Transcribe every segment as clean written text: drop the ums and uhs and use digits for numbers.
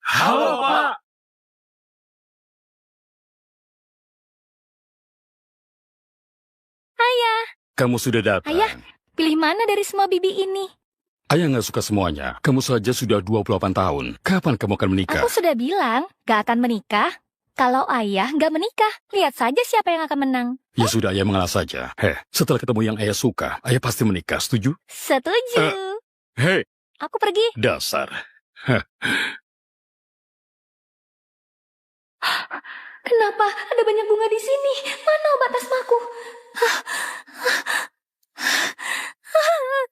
Halo, Pak. Ayah. Kamu sudah datang. Ayah, pilih mana dari semua bibi ini? Ayah nggak suka semuanya. Kamu saja sudah 28 tahun. Kapan kamu akan menikah? Aku sudah bilang, gak akan menikah. Kalau ayah gak menikah, lihat saja siapa yang akan menang. Ya sudah, ayah mengalah saja. Setelah ketemu yang ayah suka, ayah pasti menikah. Setuju? Setuju. Aku pergi. Dasar. Kenapa ada banyak bunga di sini? Mana obat asmaku? Tolong!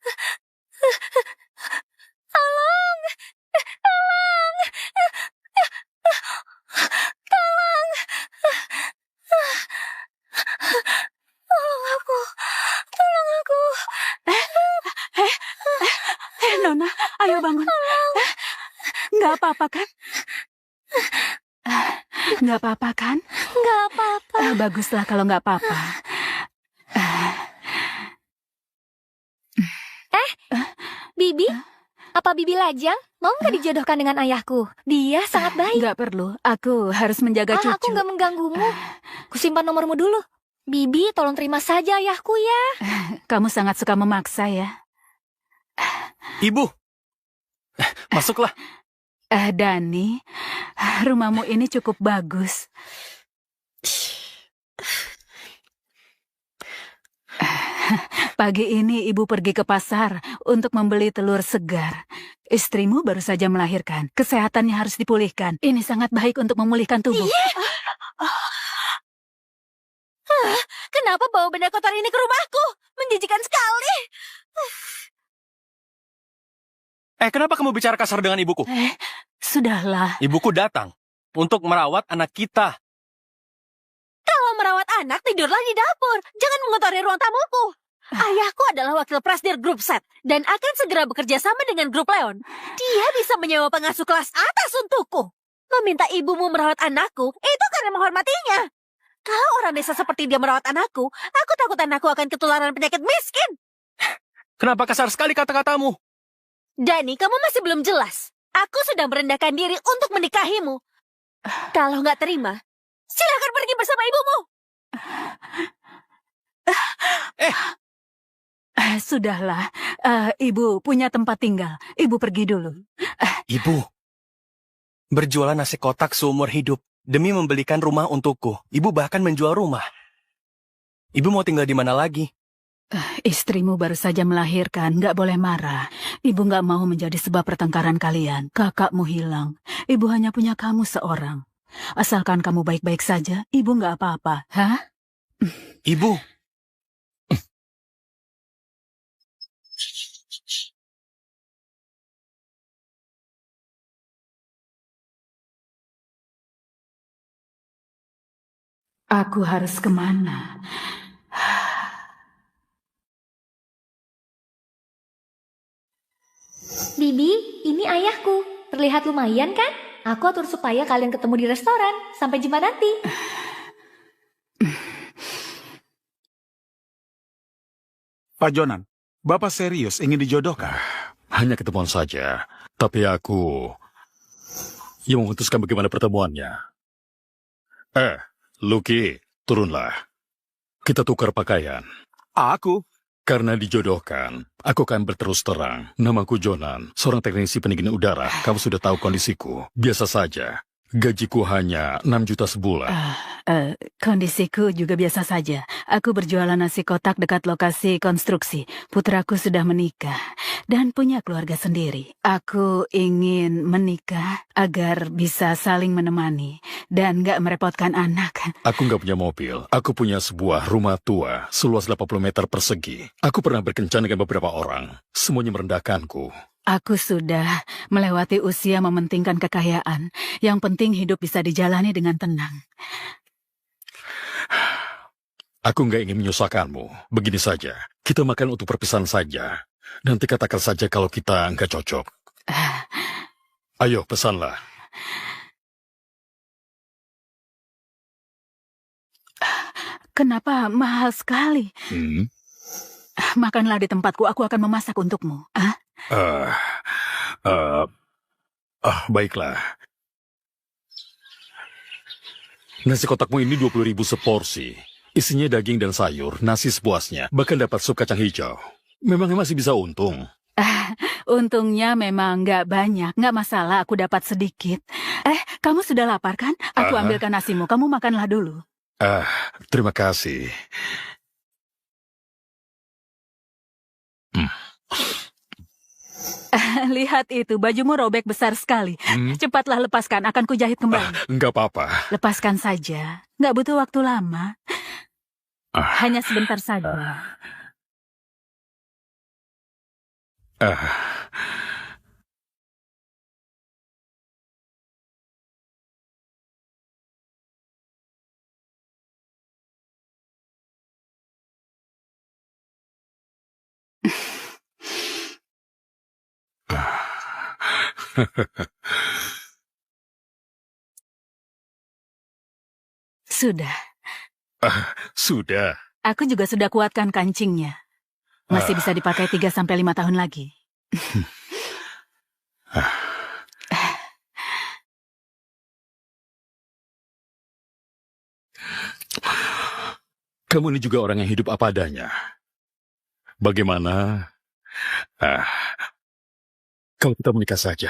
Tolong! Tolong! Tolong aku! Tolong aku! Nona, ayo bangun. Nggak apa-apa kan? Nggak apa-apa kan? Nggak apa-apa. Baguslah kalau nggak apa-apa. Bibi? Apa Bibi lajang? Mau nggak dijodohkan dengan ayahku? Dia sangat baik. Nggak perlu, aku harus menjaga cucu. Aku nggak mengganggumu. Kusimpan nomormu dulu. Bibi, tolong terima saja ayahku ya. Kamu sangat suka memaksa ya. Ibu, masuklah. Dani, rumahmu ini cukup bagus. Pagi ini ibu pergi ke pasar untuk membeli telur segar. Istrimu baru saja melahirkan. Kesehatannya harus dipulihkan. Ini sangat baik untuk memulihkan tubuh. Kenapa bawa benda kotor ini ke rumahku? Menjijikan sekali. Kenapa kamu bicara kasar dengan ibuku? Sudahlah. Ibuku datang untuk merawat anak kita. Kalau merawat anak, tidurlah di dapur. Jangan mengotori ruang tamuku. Ayahku adalah wakil presidir grup Set dan akan segera bekerja sama dengan grup Leon. Dia bisa menyewa pengasuh kelas atas untukku. Meminta ibumu merawat anakku, itu karena menghormatinya. Kalau orang desa seperti dia merawat anakku, aku takut anakku akan ketularan penyakit miskin. Kenapa kasar sekali kata-katamu? Dani, kamu masih belum jelas. Aku sedang merendahkan diri untuk menikahimu. Kalau nggak terima, silakan pergi bersama ibumu. Sudahlah, ibu punya tempat tinggal. Ibu pergi dulu. Ibu, berjualan nasi kotak seumur hidup demi membelikan rumah untukku. Ibu bahkan menjual rumah. Ibu mau tinggal di mana lagi? Istrimu baru saja melahirkan, nggak boleh marah. Ibu nggak mau menjadi sebab pertengkaran kalian. Kakakmu hilang. Ibu hanya punya kamu seorang. Asalkan kamu baik-baik saja, ibu nggak apa-apa. Hah? Ibu. Aku harus kemana? Bibi, ini ayahku. Terlihat lumayan kan? Aku atur supaya kalian ketemu di restoran. Sampai jumpa nanti. Pak Jonan, Bapak serius ingin dijodohkan? Hanya ketemuan saja. Tapi aku yang memutuskan bagaimana pertemuannya. Lucky, turunlah. Kita tukar pakaian. Aku? Karena dijodohkan, aku akan berterus terang. Namaku Jonan, seorang teknisi pendingin udara. Kamu sudah tahu kondisiku. Biasa saja. Gajiku hanya 6 juta sebulan. Kondisiku juga biasa saja. Aku berjualan nasi kotak dekat lokasi konstruksi. Putraku sudah menikah dan punya keluarga sendiri. Aku ingin menikah agar bisa saling menemani dan gak merepotkan anak. Aku nggak punya mobil. Aku punya sebuah rumah tua seluas 80 meter persegi. Aku pernah berkencan dengan beberapa orang. Semuanya merendahkanku. Aku sudah melewati usia mementingkan kekayaan. Yang penting hidup bisa dijalani dengan tenang. Aku nggak ingin menyusahkanmu. Begini saja, kita makan untuk perpisahan saja. Nanti katakan saja kalau kita nggak cocok. Ayo, pesanlah. Kenapa mahal sekali? Makanlah di tempatku, aku akan memasak untukmu. Baiklah. Nasi kotakmu ini 20.000 seporsi. Isinya daging dan sayur, nasi sepuasnya, bahkan dapat sup kacang hijau. Memangnya masih bisa untung? Untungnya memang nggak banyak, nggak masalah aku dapat sedikit. Kamu sudah lapar kan? Aku ambilkan nasimu, kamu makanlah dulu. Terima kasih. Lihat itu, bajumu robek besar sekali. Cepatlah lepaskan, akan kujahit kembali. Enggak apa-apa. Lepaskan saja, nggak butuh waktu lama. Hanya sebentar saja. Sudah. Sudah. Aku juga sudah kuatkan kancingnya. Masih bisa dipakai 3-5 tahun lagi. Kamu ini juga orang yang hidup apa adanya. Bagaimana? Kalau kita menikah saja.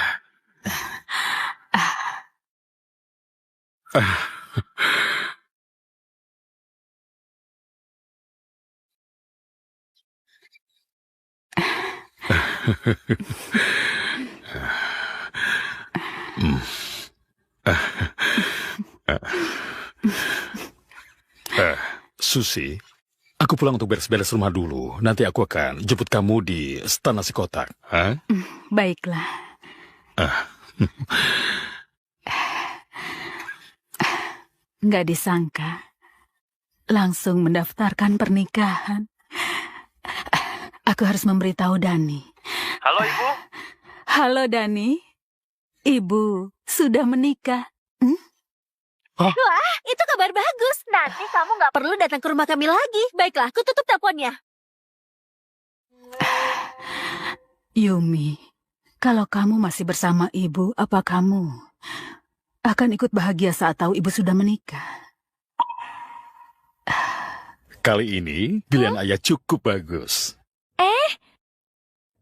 Susi, aku pulang untuk beres-beres rumah dulu. Nanti aku akan jemput kamu di stan nasi kotak. Baiklah. Nggak disangka, langsung mendaftarkan pernikahan. Aku harus memberitahu Dani. Halo, Ibu. Halo Dani, Ibu sudah menikah. Wah, itu kabar bagus. Nanti kamu nggak perlu datang ke rumah kami lagi. Baiklah, aku tutup teleponnya. Yumi, kalau kamu masih bersama ibu, apa kamu akan ikut bahagia saat tahu ibu sudah menikah? Kali ini pilihan ayah cukup bagus.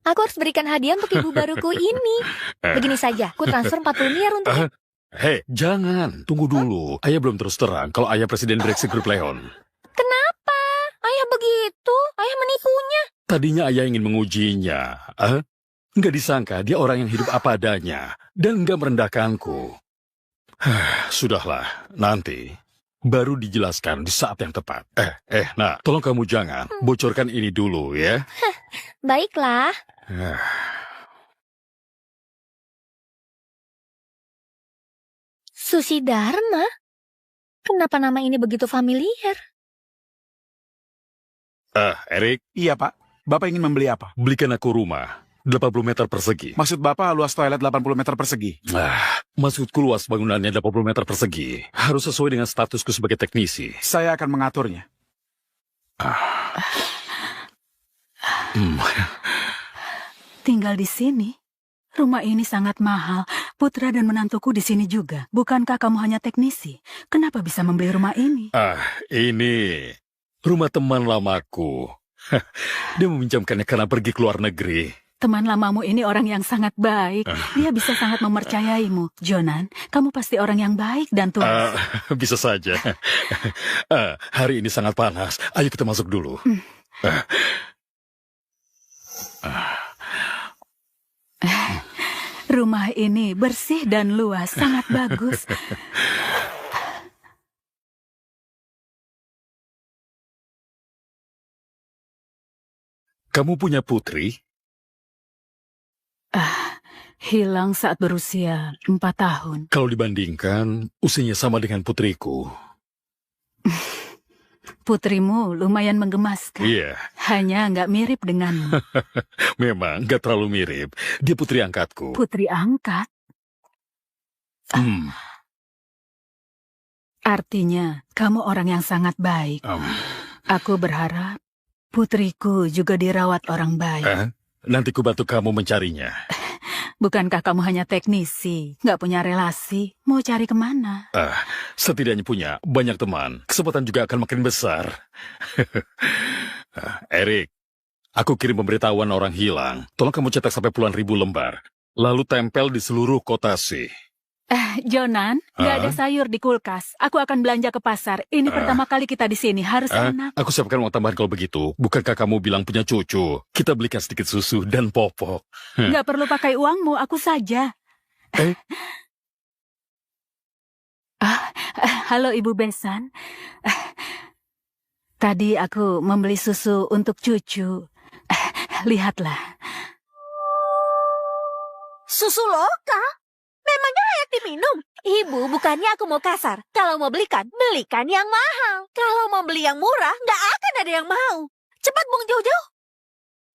Aku harus berikan hadiah untuk ibu baruku ini. Begini saja, aku transfer 40 miliar untuknya. Hei, jangan. Tunggu dulu. Ayah belum terus terang kalau ayah presiden direksi grup Leon. Kenapa? Ayah begitu? Ayah menipunya. Tadinya ayah ingin mengujinya. Nggak disangka dia orang yang hidup apa adanya. Dan nggak merendahkanku. Sudahlah, nanti baru dijelaskan di saat yang tepat. Nah, tolong kamu jangan bocorkan ini dulu ya. Baiklah. Susi Dharma? Kenapa nama ini begitu familiar? Erik, Iya, Pak. Bapak ingin membeli apa? belikan aku rumah. 80 meter persegi. Maksud Bapak luas toilet 80 meter persegi? Maksudku luas bangunannya 80 meter persegi. Harus sesuai dengan statusku sebagai teknisi. Saya akan mengaturnya. Tinggal di sini. Rumah ini sangat mahal. Putra dan menantuku di sini juga. Bukankah kamu hanya teknisi? Kenapa bisa membeli rumah ini? Ini rumah teman lamaku. Dia meminjamkannya karena pergi ke luar negeri. Teman lamamu ini orang yang sangat baik. Dia bisa sangat mempercayaimu. Jonan, kamu pasti orang yang baik dan tulus. Bisa saja. Hari ini sangat panas. Ayo kita masuk dulu. Rumah ini bersih dan luas, sangat bagus. Kamu punya putri? Hilang saat berusia 4 tahun. Kalau dibandingkan, usianya sama dengan putriku. Putrimu lumayan menggemaskan. Iya, Hanya nggak mirip denganmu. memang gak terlalu mirip. Dia putri angkatku. Putri angkat? Hmm, Artinya, kamu orang yang sangat baik. Aku berharap putriku juga dirawat orang baik. Nanti ku bantu kamu mencarinya. Bukankah kamu hanya teknisi, nggak punya relasi? Mau cari kemana? Setidaknya punya banyak teman. Kesempatan juga akan makin besar. Erik, aku kirim pemberitahuan orang hilang. Tolong kamu cetak sampai puluhan ribu lembar. Lalu tempel di seluruh kota sih. Jonan, nggak ada sayur di kulkas. Aku akan belanja ke pasar. Ini pertama kali kita di sini, harus enak. Aku siapkan uang tambahan kalau begitu. Bukankah kamu bilang punya cucu? Kita belikan sedikit susu dan popok. Nggak perlu pakai uangmu, aku saja. Halo Ibu Besan. Tadi aku membeli susu untuk cucu. Lihatlah. Susu loka? Memangnya layak diminum? Ibu, bukannya aku mau kasar. Kalau mau belikan, belikan yang mahal. Kalau mau beli yang murah, nggak akan ada yang mau. Cepat buang jauh-jauh.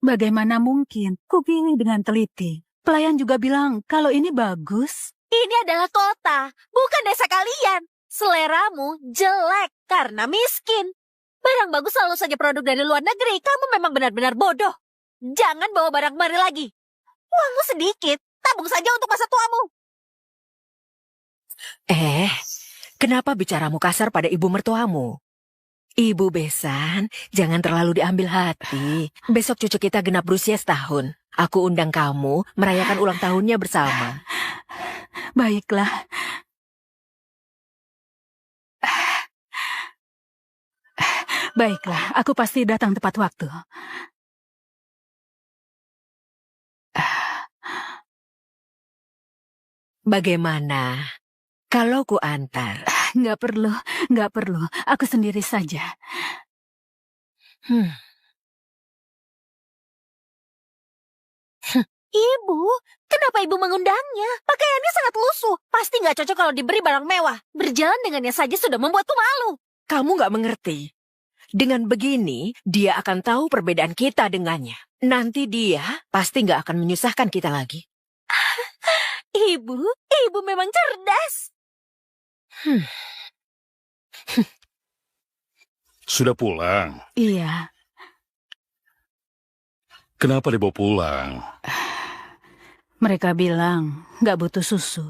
Bagaimana mungkin? Kupilih dengan teliti. Pelayan juga bilang kalau ini bagus. Ini adalah kota, bukan desa kalian. Seleramu jelek karena miskin. Barang bagus selalu saja produk dari luar negeri. Kamu memang benar-benar bodoh. Jangan bawa barang kemari lagi. Uangmu sedikit, tabung saja untuk masa tuamu. Kenapa bicaramu kasar pada ibu mertuamu? Ibu Besan, jangan terlalu diambil hati. Besok cucu kita genap berusia setahun. Aku undang kamu merayakan ulang tahunnya bersama. Baiklah. Baiklah, aku pasti datang tepat waktu. Bagaimana kalau ku antar? Nggak perlu. Aku sendiri saja. Ibu, kenapa ibu mengundangnya? Pakaiannya sangat lusuh. Pasti nggak cocok kalau diberi barang mewah. Berjalan dengannya saja sudah membuatku malu. Kamu nggak mengerti. Dengan begini, dia akan tahu perbedaan kita dengannya. Nanti dia pasti nggak akan menyusahkan kita lagi. Ibu memang cerdas. Sudah pulang? Iya. Kenapa dibawa pulang? Mereka bilang nggak butuh susu.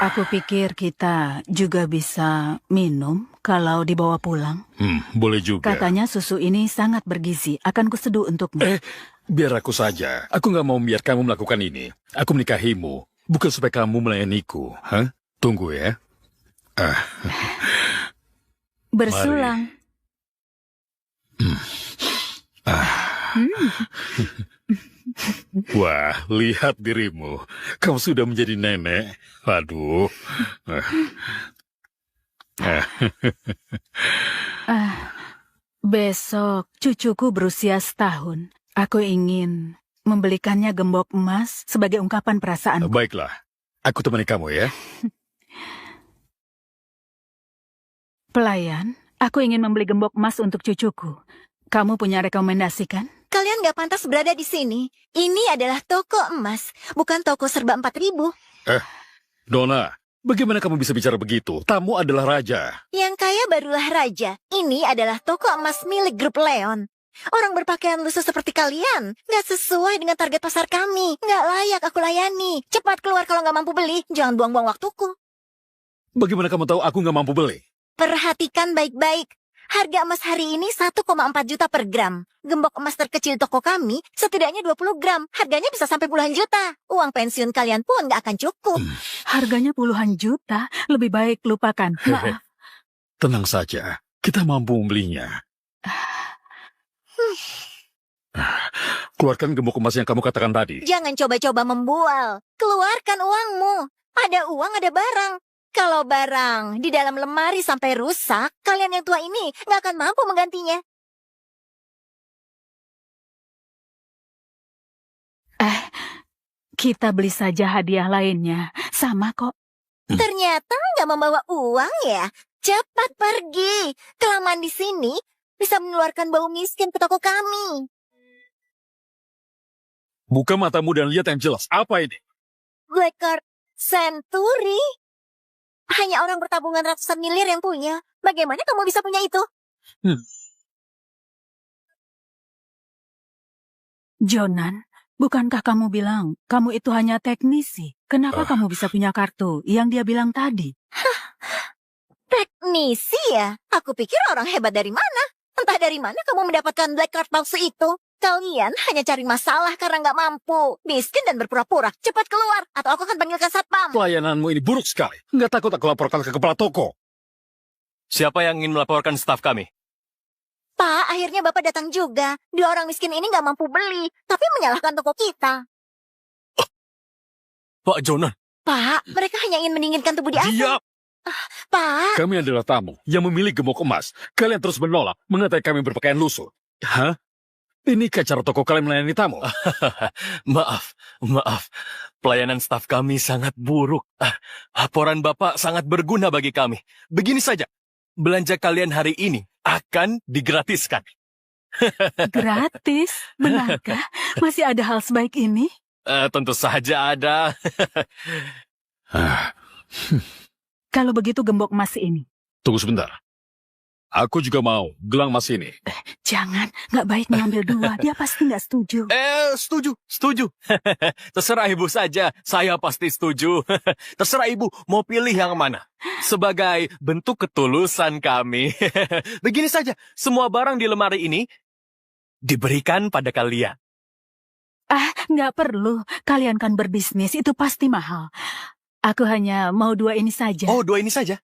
Aku pikir kita juga bisa minum kalau dibawa pulang. Boleh juga. Katanya susu ini sangat bergizi. Akan kuseduh untukmu. Biar aku saja. Aku nggak mau biar kamu melakukan ini. Aku menikahimu, bukan supaya kamu melayaniku. Tunggu ya. Bersulang. Wah, lihat dirimu. Kamu sudah menjadi nenek. Aduh. Besok cucuku berusia setahun. Aku ingin membelikannya gembok emas sebagai ungkapan perasaan. Baiklah, aku temani kamu ya. Pelayan, aku ingin membeli gembok emas untuk cucuku. Kamu punya rekomendasi kan? Kalian nggak pantas berada di sini. Ini adalah toko emas, bukan toko serba 4.000. Donna, bagaimana kamu bisa bicara begitu? Tamu adalah raja. Yang kaya barulah raja. Ini adalah toko emas milik grup Leon. Orang berpakaian lusuh seperti kalian nggak sesuai dengan target pasar kami. Nggak layak aku layani. Cepat keluar kalau nggak mampu beli. Jangan buang-buang waktuku. Bagaimana kamu tahu aku nggak mampu beli? Perhatikan baik-baik. Harga emas hari ini 1,4 juta per gram. Gembok emas terkecil toko kami setidaknya 20 gram. Harganya bisa sampai puluhan juta. Uang pensiun kalian pun nggak akan cukup. Harganya puluhan juta. Lebih baik lupakan. Maaf. Tenang saja, kita mampu membelinya. Keluarkan gembok emas yang kamu katakan tadi. Jangan coba-coba membual. Keluarkan uangmu. Ada uang, ada barang. Kalau barang di dalam lemari sampai rusak, kalian yang tua ini nggak akan mampu menggantinya. Kita beli saja hadiah lainnya. Sama kok. Ternyata nggak membawa uang ya. Cepat pergi. Kelamaan di sini bisa mengeluarkan bau miskin ke toko kami. Buka matamu dan lihat yang jelas. Apa ini? Blackcard Century? Hanya orang bertabungan ratusan miliar yang punya. Bagaimana kamu bisa punya itu? Jonan, Bukankah kamu bilang kamu itu hanya teknisi? Kenapa kamu bisa punya kartu yang dia bilang tadi? Teknisi ya? Aku pikir orang hebat dari mana? Entah dari mana kamu mendapatkan black card palsu itu. Kalian hanya cari masalah karena nggak mampu. Miskin dan berpura-pura. Cepat keluar, atau aku akan panggilkan satpam. Pelayananmu ini buruk sekali. Nggak takut aku laporkan ke kepala toko. Siapa yang ingin melaporkan staf kami? Pak, akhirnya Bapak datang juga. Dua orang miskin ini nggak mampu beli, tapi menyalahkan toko kita. Pak Jonan. Pak, mereka hanya ingin mendinginkan tubuh di atas. Diam! Pak, Kami adalah tamu yang memilih gemuk emas. Kalian terus menolak, mengatai kami berpakaian lusuh. Hah? Inikah cara toko kalian melayani tamu? Maaf. Pelayanan staf kami sangat buruk. Laporan Bapak sangat berguna bagi kami. Begini saja, belanja kalian hari ini akan digratiskan. Gratis? Benarkah? Masih ada hal sebaik ini? Tentu saja ada. Kalau begitu gembok emas ini. Tunggu sebentar. Aku juga mau gelang emas ini. Jangan, nggak baik mengambil dua. Dia pasti nggak setuju. Setuju. Terserah ibu saja, saya pasti setuju. Terserah ibu mau pilih yang mana. Sebagai bentuk ketulusan kami. Begini saja, semua barang di lemari ini diberikan pada kalian. Nggak perlu. Kalian kan berbisnis, itu pasti mahal. Aku hanya mau dua ini saja. Oh, dua ini saja?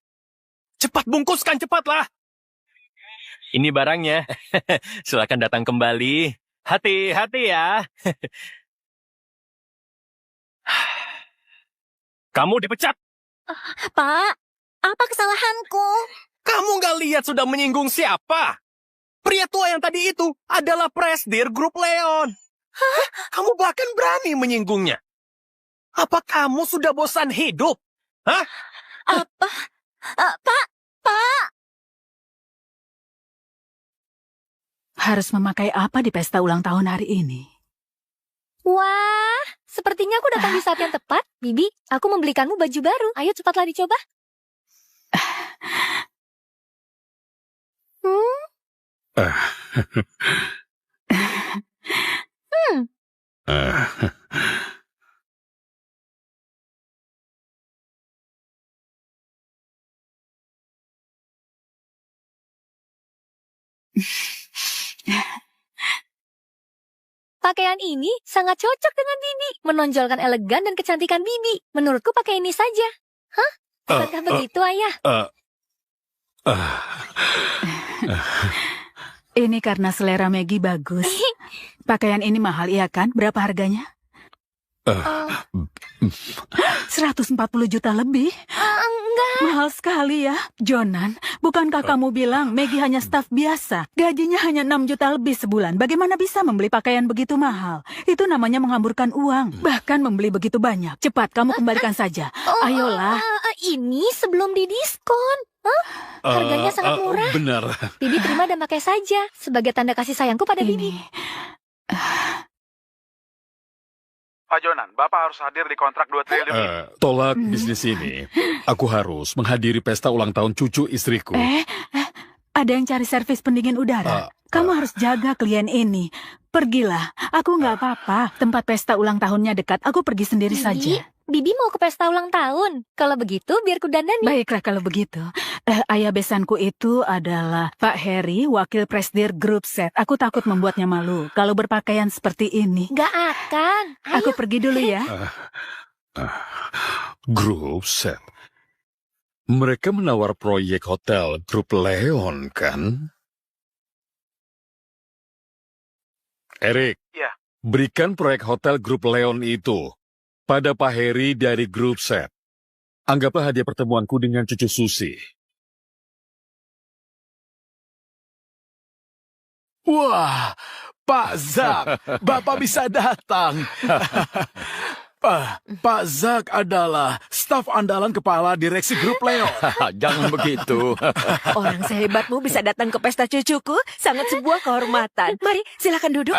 Cepat bungkuskan, cepatlah. Ini barangnya. Silakan datang kembali. Hati-hati ya. Kamu dipecat. Pak, apa kesalahanku? Kamu nggak lihat sudah menyinggung siapa? Pria tua yang tadi itu adalah Presdir Grup Leon. Hah? Kamu bahkan berani menyinggungnya. Apa kamu sudah bosan hidup? Hah? Apa? Pak. Harus memakai apa di pesta ulang tahun hari ini? Wah, sepertinya aku datang di saat yang tepat. Bibi, aku membelikanmu baju baru. Ayo cepatlah dicoba. Pakaian ini sangat cocok dengan Bibi. Menonjolkan elegan dan kecantikan Bibi. Menurutku pakai ini saja. Hah? Bukankah begitu, Ayah? Ini karena selera Maggie bagus. Pakaian ini mahal, iya kan? Berapa harganya? 140 juta lebih? Enggak. Mahal sekali ya. Jonan, bukankah kamu bilang Maggie hanya staf biasa? Gajinya hanya 6 juta lebih sebulan. Bagaimana bisa membeli pakaian begitu mahal? Itu namanya menghamburkan uang. Bahkan membeli begitu banyak. Cepat, kamu kembalikan saja. Ayolah. Ini sebelum didiskon. Harganya sangat murah. Benar. Bibi terima dan pakai saja. Sebagai tanda kasih sayangku pada Bibi. Pak Jonan, Bapak harus hadir di kontrak 2 triliun ini. Tolak bisnis ini. Aku harus menghadiri pesta ulang tahun cucu istriku. Ada yang cari servis pendingin udara. Kamu harus jaga klien ini. Pergilah. Aku nggak apa-apa. Tempat pesta ulang tahunnya dekat. Aku pergi sendiri saja. Bibi mau ke pesta ulang tahun. Kalau begitu, biar ku dandani. Baiklah kalau begitu. Ayah besanku itu adalah Pak Heri, wakil Presdir Grup Set. Aku takut membuatnya malu kalau berpakaian seperti ini. Gak akan. Aku pergi dulu ya. Grup Set. Mereka menawar proyek hotel Grup Leon, kan? Erik, Ya. berikan proyek hotel Grup Leon itu pada Pak Heri dari Grup Set. Anggaplah hadiah pertemuanku dengan cucu Susi. Wah, Pak Zak, Bapak bisa datang. Pak Zak adalah staf andalan kepala direksi Grup Leon. Jangan begitu. Orang sehebatmu bisa datang ke pesta cucuku, sangat sebuah kehormatan. Mari, silakan duduk.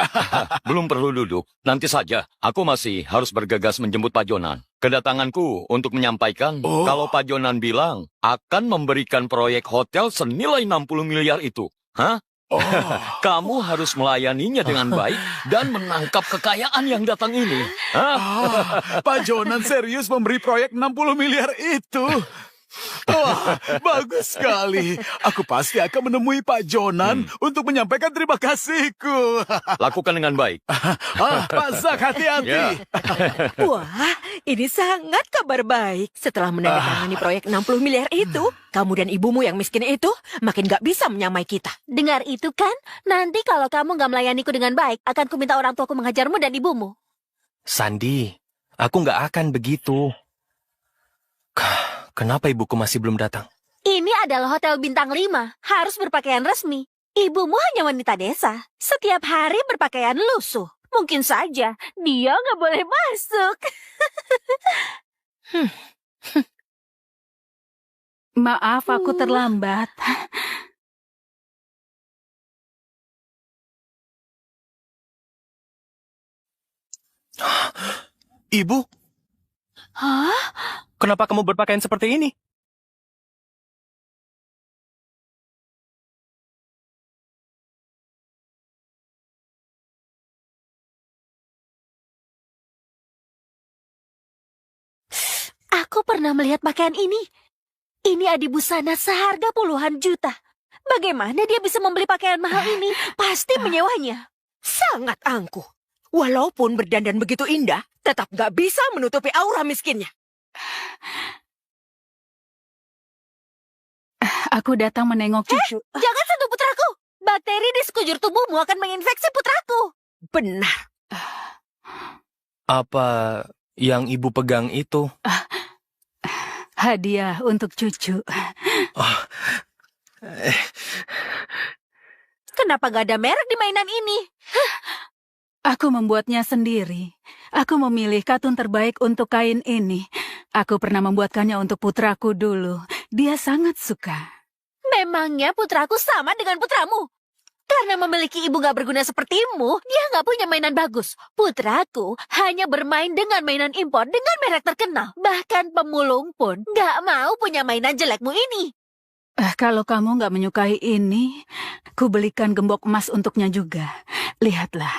Belum perlu duduk. Nanti saja. Aku masih harus bergegas menjemput Pak Jonan. Kedatanganku untuk menyampaikan kalau Pak Jonan bilang akan memberikan proyek hotel senilai 60 miliar itu. Hah? Oh, Kamu harus melayaninya dengan baik dan menangkap kekayaan yang datang ini. Pak Jonan serius memberi proyek 60 miliar itu. Wah, bagus sekali. Aku pasti akan menemui Pak Jonan untuk menyampaikan terima kasihku. Lakukan dengan baik. Pak Zak, hati-hati. Ya. Wah, ini sangat kabar baik. Setelah menandatangani proyek 60 miliar itu, kamu dan ibumu yang miskin itu makin gak bisa menyamai kita. Dengar itu kan? Nanti kalau kamu nggak melayaniku dengan baik, akan kuminta orang tuaku menghajarmu dan ibumu. Sandi, aku nggak akan begitu. Kenapa ibuku masih belum datang? Ini adalah hotel bintang 5, harus berpakaian resmi. Ibumu hanya wanita desa, setiap hari berpakaian lusuh. Mungkin saja dia nggak boleh masuk. Maaf, aku terlambat. Ibu, Hah? kenapa kamu berpakaian seperti ini? Aku pernah melihat pakaian ini. Ini adibusana seharga puluhan juta. Bagaimana dia bisa membeli pakaian mahal ini? Pasti menyewanya. Sangat angkuh. Walaupun berdandan begitu indah, tetap gak bisa menutupi aura miskinnya. Aku datang menengok cucu. Jangan sentuh putraku. Bakteri di sekujur tubuhmu akan menginfeksi putraku. Benar. Apa yang ibu pegang itu? Hadiah untuk cucu. Kenapa gak ada merek di mainan ini? Aku membuatnya sendiri. Aku memilih katun terbaik untuk kain ini. Aku pernah membuatkannya untuk putraku dulu. Dia sangat suka. Memangnya putraku sama dengan putramu? Karena memiliki ibu gak berguna sepertimu, dia gak punya mainan bagus. Putraku hanya bermain dengan mainan impor dengan merek terkenal. Bahkan pemulung pun gak mau punya mainan jelekmu ini. Kalau kamu nggak menyukai ini, ku belikan gembok emas untuknya juga. Lihatlah.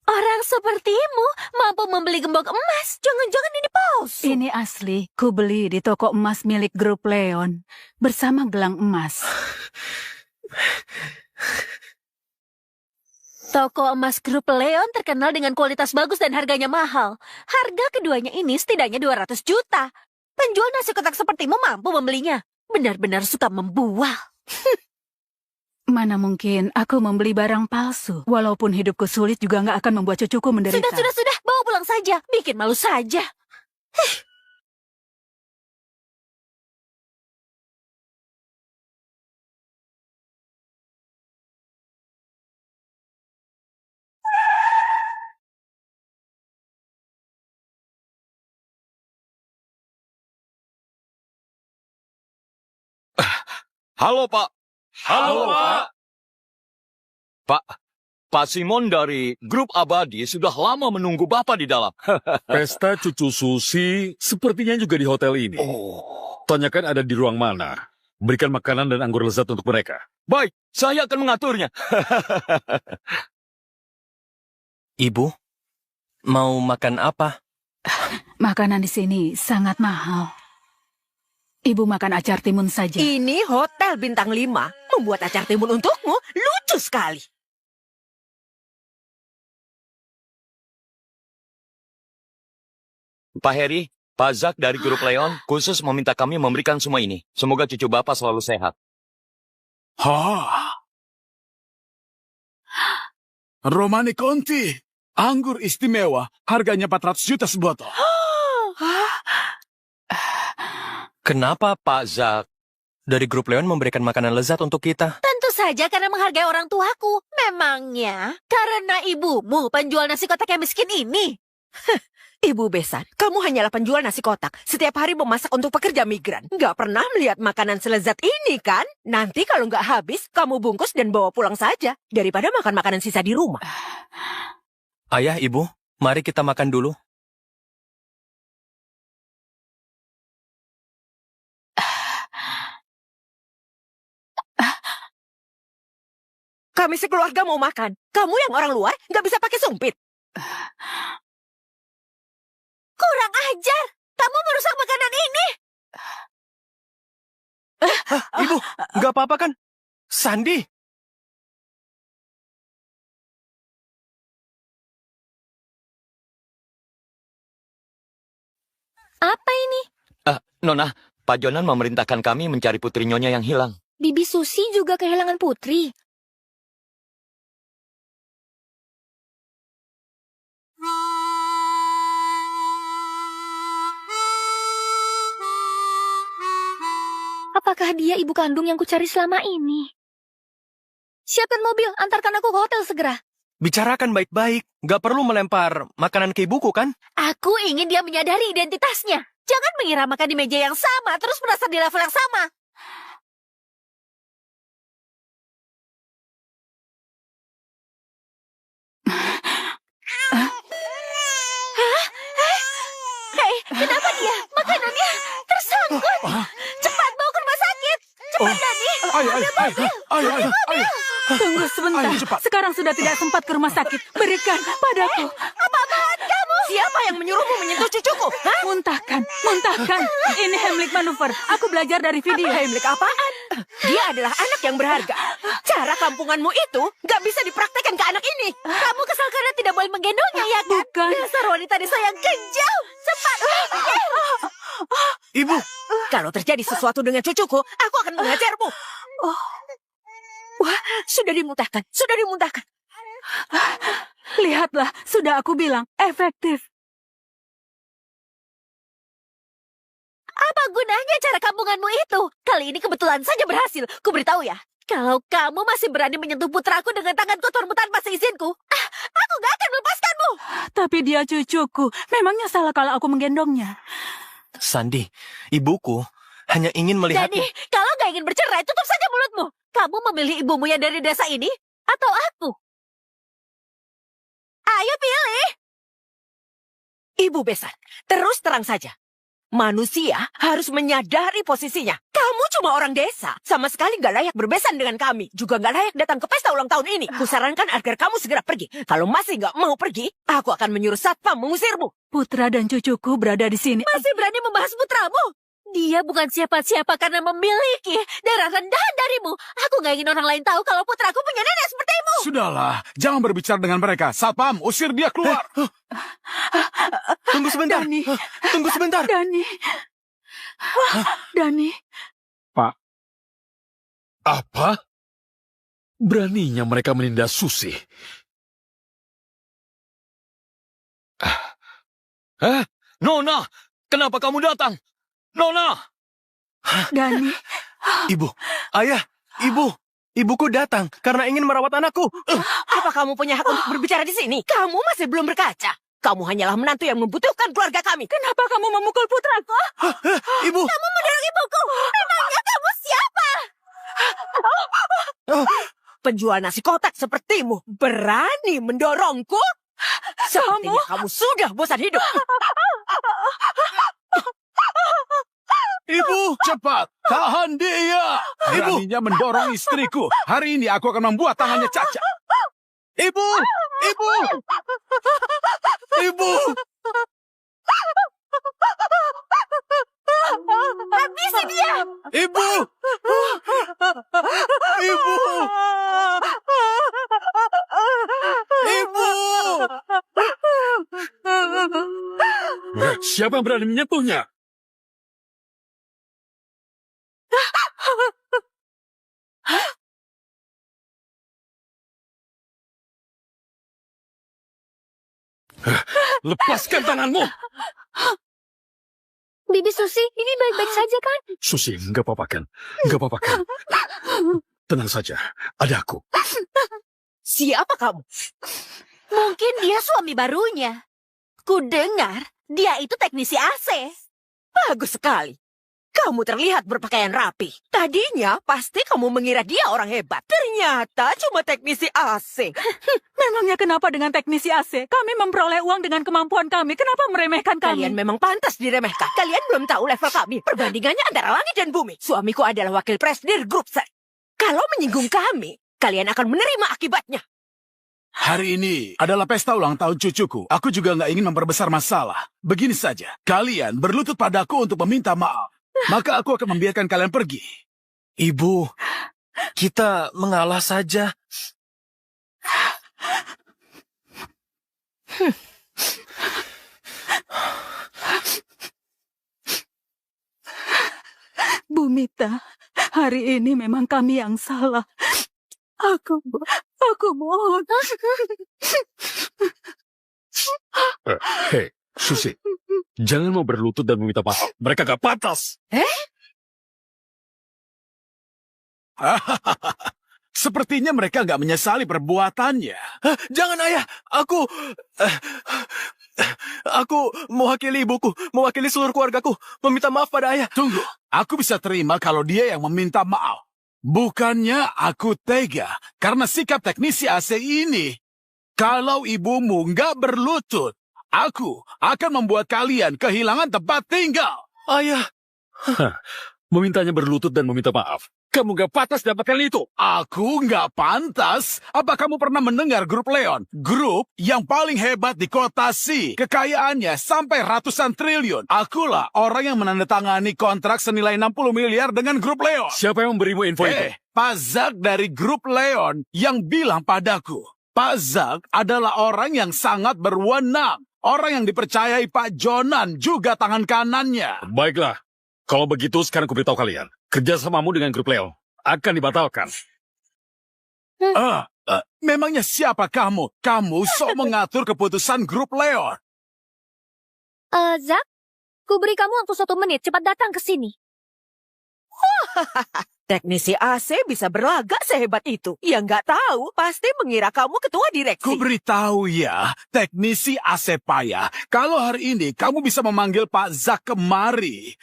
Orang sepertimu mampu membeli gembok emas. Jangan-jangan ini palsu. Ini asli. Ku beli di toko emas milik grup Leon. Bersama gelang emas. Toko emas grup Leon terkenal dengan kualitas bagus dan harganya mahal. Harga keduanya ini setidaknya 200 juta. Penjual nasi kotak sepertimu mampu membelinya. Benar-benar suka membual. Mana mungkin aku membeli barang palsu. Walaupun hidupku sulit juga nggak akan membuat cucuku menderita. Sudah. Bawa pulang saja. Bikin malu saja. Halo, Pak. Halo, Pak. Pak Simon dari Grup Abadi sudah lama menunggu Bapak di dalam. Pesta cucu Susi sepertinya juga di hotel ini. Tanyakan ada di ruang mana. Berikan makanan dan anggur lezat untuk mereka. Baik, saya akan mengaturnya. Ibu, mau makan apa? Makanan di sini sangat mahal. Ibu makan acar timun saja. Ini hotel bintang 5. Membuat acar timun untukmu lucu sekali. Pak Heri, Pak Zak dari Grup Leon khusus meminta kami memberikan semua ini. Semoga cucu Bapak selalu sehat. Romani Conti. Anggur istimewa. Harganya 400 juta sebotol. Kenapa Pak Zak dari grup Leon memberikan makanan lezat untuk kita? Tentu saja karena menghargai orang tuaku. Memangnya karena ibumu penjual nasi kotak yang miskin ini. Ibu Besan, kamu hanyalah penjual nasi kotak. Setiap hari memasak untuk pekerja migran. Nggak pernah melihat makanan selezat ini, kan? Nanti kalau nggak habis, kamu bungkus dan bawa pulang saja. Daripada makan makanan sisa di rumah. Ayah, Ibu, mari kita makan dulu. Kami sekeluarga mau makan. Kamu yang orang luar nggak bisa pakai sumpit. Kurang ajar. Kamu merusak makanan ini. Ibu, nggak apa-apa kan? Sandi. Apa ini? Nona, Pak Jonan memerintahkan kami mencari putri Nyonya yang hilang. Bibi Susi juga kehilangan putri. Apakah dia ibu kandung yang kucari selama ini? Siapkan mobil, antarkan aku ke hotel segera. Bicarakan baik-baik. Nggak perlu melempar makanan ke ibuku kan? Aku ingin dia menyadari identitasnya. Jangan mengira makan di meja yang sama, terus merasa di level yang sama. Hei, kenapa dia? Makanannya tersangkut. Cepat bawa ke rumah sakit. Cepat, Dani. Ayo. Tunggu sebentar. Ayo, cepat. Sekarang sudah tidak sempat ke rumah sakit. Berikan padaku. Apa-apaan kamu? Siapa yang menyuruhmu menyentuh cucuku? Hah? Muntahkan. Ini Heimlich manuver. Aku belajar dari video. Heimlich apaan? Dia adalah anak yang berharga. Cara kampunganmu itu nggak bisa dipraktekkan ke anak ini. Kamu kesal karena tidak boleh menggendongnya, ya kan? Bukan. Dasar wanita desa yang kejam. Cepat. Ibu, Kalau terjadi sesuatu dengan cucuku, aku akan mengajarmu. Wah, sudah dimuntahkan. Lihatlah, sudah aku bilang. Efektif. Apa gunanya cara kampunganmu itu? Kali ini kebetulan saja berhasil. Ku beritahu ya, kalau kamu masih berani menyentuh putraku dengan tangan kotormu tanpa seizinku, aku gak akan melepaskanmu. Tapi dia cucuku. Memangnya salah kalau aku menggendongnya? Sandi, ibuku hanya ingin melihat... Dani, kalau gak ingin bercerai, tutup saja mulutmu. Kamu memilih ibumu yang dari desa ini, atau aku? Ayo pilih. Ibu Besan, terus terang saja. Manusia harus menyadari posisinya. Kamu cuma orang desa. Sama sekali gak layak berbesan dengan kami. Juga gak layak datang ke pesta ulang tahun ini. Kusarankan agar kamu segera pergi. Kalau masih gak mau pergi, aku akan menyuruh satpam mengusirmu. Putra dan cucuku berada di sini. Masih berani membahas putramu? Dia bukan siapa-siapa karena memiliki darah rendahan darimu. Aku gak ingin orang lain tahu kalau putraku punya nenek sepertimu. Sudahlah, jangan berbicara dengan mereka. Satpam, usir dia keluar. Tunggu sebentar. Dani. Tunggu sebentar. Dani. Apa? Beraninya mereka menindas Susi. Nona, kenapa kamu datang? Nona! Dani. Ibu, ayah, ibuku datang karena ingin merawat anakku. Apa kamu punya hak untuk berbicara di sini? Kamu masih belum berkaca. Kamu hanyalah menantu yang membutuhkan keluarga kami. Kenapa kamu memukul putraku? Ibu, Kamu mendorong ibuku. Memangnya kamu siapa? Penjual nasi kotak sepertimu berani mendorongku? Sepertinya kamu sudah bosan hidup. ibu, Cepat, tahan dia. Beraninya mendorong istriku. Hari ini aku akan membuat tangannya cacat. ibu. Habisi dia. Ibu. Siapa yang berani menyentuhnya? Lepaskan tanganmu! Bibi Susi, ini baik-baik saja kan? Susi, nggak apa-apa kan? Nggak apa-apa kan? Tenang saja, ada aku. Siapa kamu? Mungkin dia suami barunya. Ku dengar dia itu teknisi AC. Bagus sekali. Kamu terlihat berpakaian rapi. Tadinya pasti kamu mengira dia orang hebat. Ternyata cuma teknisi AC. Memangnya kenapa dengan teknisi AC? Kami memperoleh uang dengan kemampuan kami. Kenapa meremehkan kami? Kalian memang pantas diremehkan. Kalian belum tahu level kami. Perbandingannya antara langit dan bumi. Suamiku adalah wakil presidir grup set. Kalau menyinggung kami kalian akan menerima akibatnya. Hari ini adalah pesta ulang tahun cucuku. Aku juga nggak ingin memperbesar masalah. Begini saja, kalian berlutut padaku untuk meminta maaf. Maka aku akan membiarkan kalian pergi. Ibu, kita mengalah saja. Bu Mita, hari ini memang kami yang salah. Aku mohon. Hei, Susi. Jangan mau berlutut dan meminta maaf. Mereka gak pantas. Sepertinya mereka nggak menyesali perbuatannya. Jangan ayah, aku mewakili ibuku, mewakili seluruh keluargaku, meminta maaf pada ayah. Tunggu, aku bisa terima kalau dia yang meminta maaf. Bukannya aku tega karena sikap teknisi AC ini. Kalau ibumu nggak berlutut, aku akan membuat kalian kehilangan tempat tinggal. Ayah, Memintanya berlutut dan meminta maaf. Kamu gak pantas dapatkan itu. Aku nggak pantas. Apa kamu pernah mendengar grup Leon? Grup yang paling hebat di kota C. Kekayaannya sampai ratusan triliun. Akulah orang yang menandatangani kontrak senilai 60 miliar dengan grup Leon. Siapa yang memberimu info itu? Pak Zak dari grup Leon yang bilang padaku. Pak Zak adalah orang yang sangat berwenang. Orang yang dipercayai Pak Jonan juga tangan kanannya. Baiklah. Kalau begitu, sekarang aku beritahu kalian. Kerjasamamu dengan grup Leo akan dibatalkan. Memangnya siapa kamu? Kamu sok mengatur keputusan grup Leon. Zak, ku beri kamu waktu 1 menit. Cepat datang ke sini. Teknisi AC bisa berlagak sehebat itu. Yang nggak tahu pasti mengira kamu ketua direksi. Ku beritahu ya, teknisi AC payah. Kalau hari ini kamu bisa memanggil Pak Zak kemari,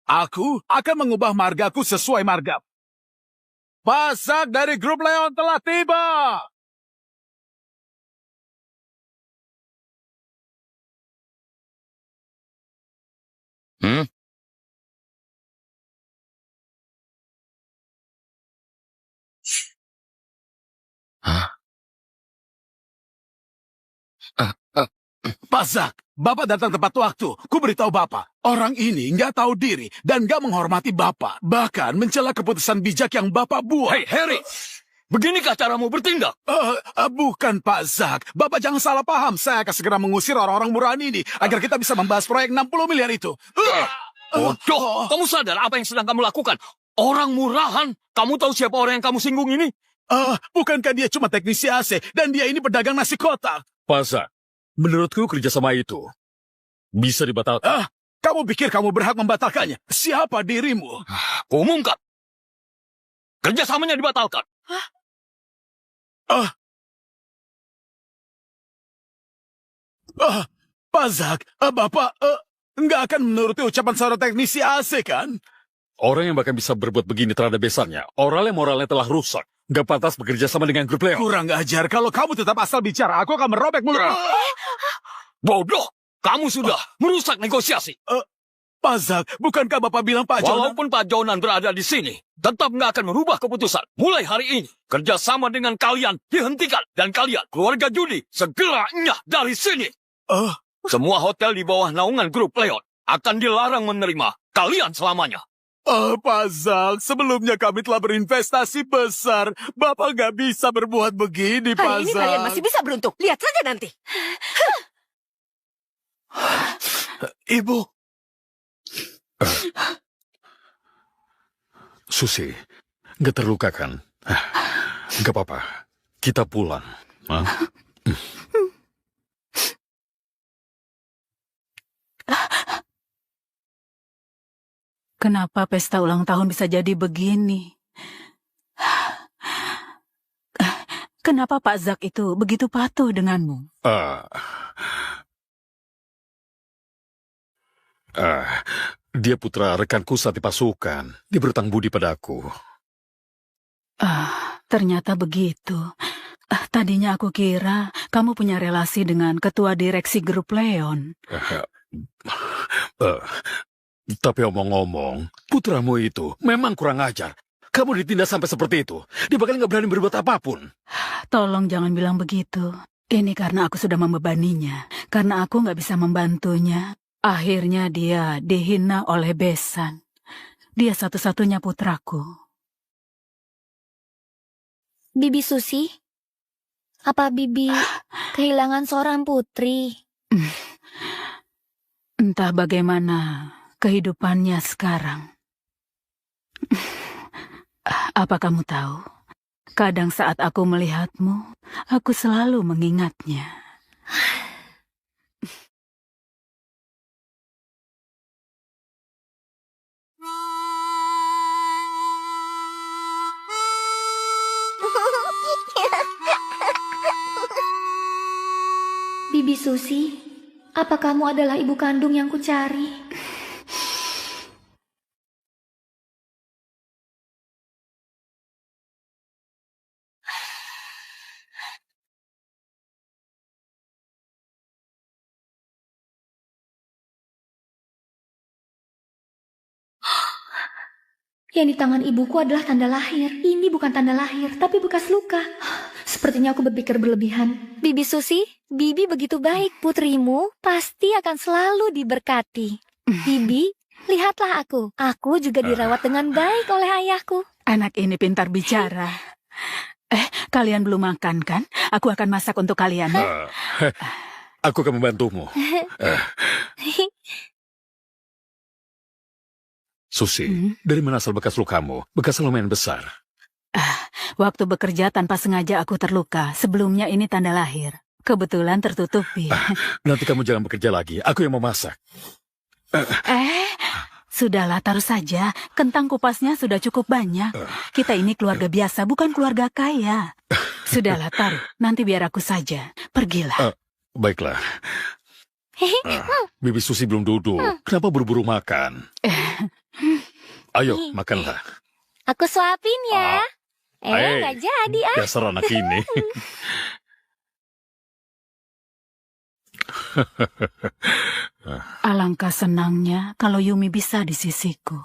aku akan mengubah margaku sesuai marga. Pak Zak dari grup Leon telah tiba. Pak Zak, Bapak datang tepat waktu. Ku beritahu Bapak, orang ini nggak tahu diri dan nggak menghormati Bapak. Bahkan mencela keputusan bijak yang Bapak buat. Hei, Harry! Beginikah caramu bertindak? Bukan Pak Zak. Bapak jangan salah paham. Saya akan segera mengusir orang-orang murahan ini agar kita bisa membahas proyek 60 miliar itu. Bodoh! Kamu sadar apa yang sedang kamu lakukan? Orang murahan? Kamu tahu siapa orang yang kamu singgung ini? Bukankah dia cuma teknisi AC dan dia ini pedagang nasi kotak? Pak, menurutku kerjasama itu bisa dibatalkan. Kamu pikir kamu berhak membatalkannya? Siapa dirimu? Umumkan. Kerjasamanya dibatalkan. Pak Zak, Bapak nggak akan menuruti ucapan seorang teknisi AC kan? Orang yang bahkan bisa berbuat begini terhadap besannya, orang yang moralnya telah rusak. Gak pantas bekerja sama dengan grup Leo. Kurang ajar, kalau kamu tetap asal bicara, aku akan merobek mulut. Bodoh! Kamu sudah merusak negosiasi. Pak Zak, bukankah Bapak bilang Pak Jonan? Walaupun Pak Jonan berada di sini, tetap nggak akan merubah keputusan. Mulai hari ini, kerjasama dengan kalian dihentikan. Dan kalian, keluarga Judi, segera nyah dari sini. Semua hotel di bawah naungan grup Leon akan dilarang menerima kalian selamanya. Pak Zak, sebelumnya kami telah berinvestasi besar. Bapak nggak bisa berbuat begini, Pak Hari ini Zak. kalian masih bisa beruntung. Lihat saja nanti. Ibu. Susi, gak terluka kan? Gak apa-apa, kita pulang. Kenapa pesta ulang tahun bisa jadi begini? Kenapa Pak Zak itu begitu patuh denganmu? Dia putra rekanku saat di pasukan. Dia berutang budi padaku. Ternyata begitu. Tadinya aku kira kamu punya relasi dengan ketua direksi grup Leon. Tapi omong-omong, putramu itu memang kurang ajar. Kamu ditindas sampai seperti itu. Dia bahkan nggak berani berbuat apapun. Tolong jangan bilang begitu. Ini karena aku sudah membebaninya. Karena aku nggak bisa membantunya. Akhirnya dia dihina oleh Besan. Dia satu-satunya putraku. Bibi Susi, apa Bibi kehilangan seorang putri? Entah bagaimana kehidupannya sekarang. Apa kamu tahu? Kadang saat aku melihatmu, aku selalu mengingatnya. Bibi Susi, apa kamu adalah ibu kandung yang kucari? Yang di tangan ibuku adalah tanda lahir. Ini bukan tanda lahir, tapi bekas luka. Sepertinya aku berpikir berlebihan. Bibi Susi, Bibi begitu baik. Putrimu pasti akan selalu diberkati. Bibi, lihatlah aku. Aku juga dirawat dengan baik oleh ayahku. Anak ini pintar bicara. Kalian belum makan kan? Aku akan masak untuk kalian. Aku akan membantumu. Susi, dari mana asal bekas lukamu? Bekasnya lumayan besar. Waktu bekerja tanpa sengaja aku terluka. Sebelumnya ini tanda lahir. Kebetulan tertutupi. Nanti kamu jangan bekerja lagi. Aku yang mau masak. Sudahlah, taruh saja. Kentang kupasnya sudah cukup banyak. Kita ini keluarga biasa, bukan keluarga kaya. Sudahlah, taruh. Nanti biar aku saja. Pergilah. Baiklah. Bibi Susi belum duduk. Kenapa buru-buru makan? Ayo, makanlah. Aku suapin ya. Nggak jadi ah. Dasar anak ini. Alangkah senangnya kalau Yumi bisa di sisiku.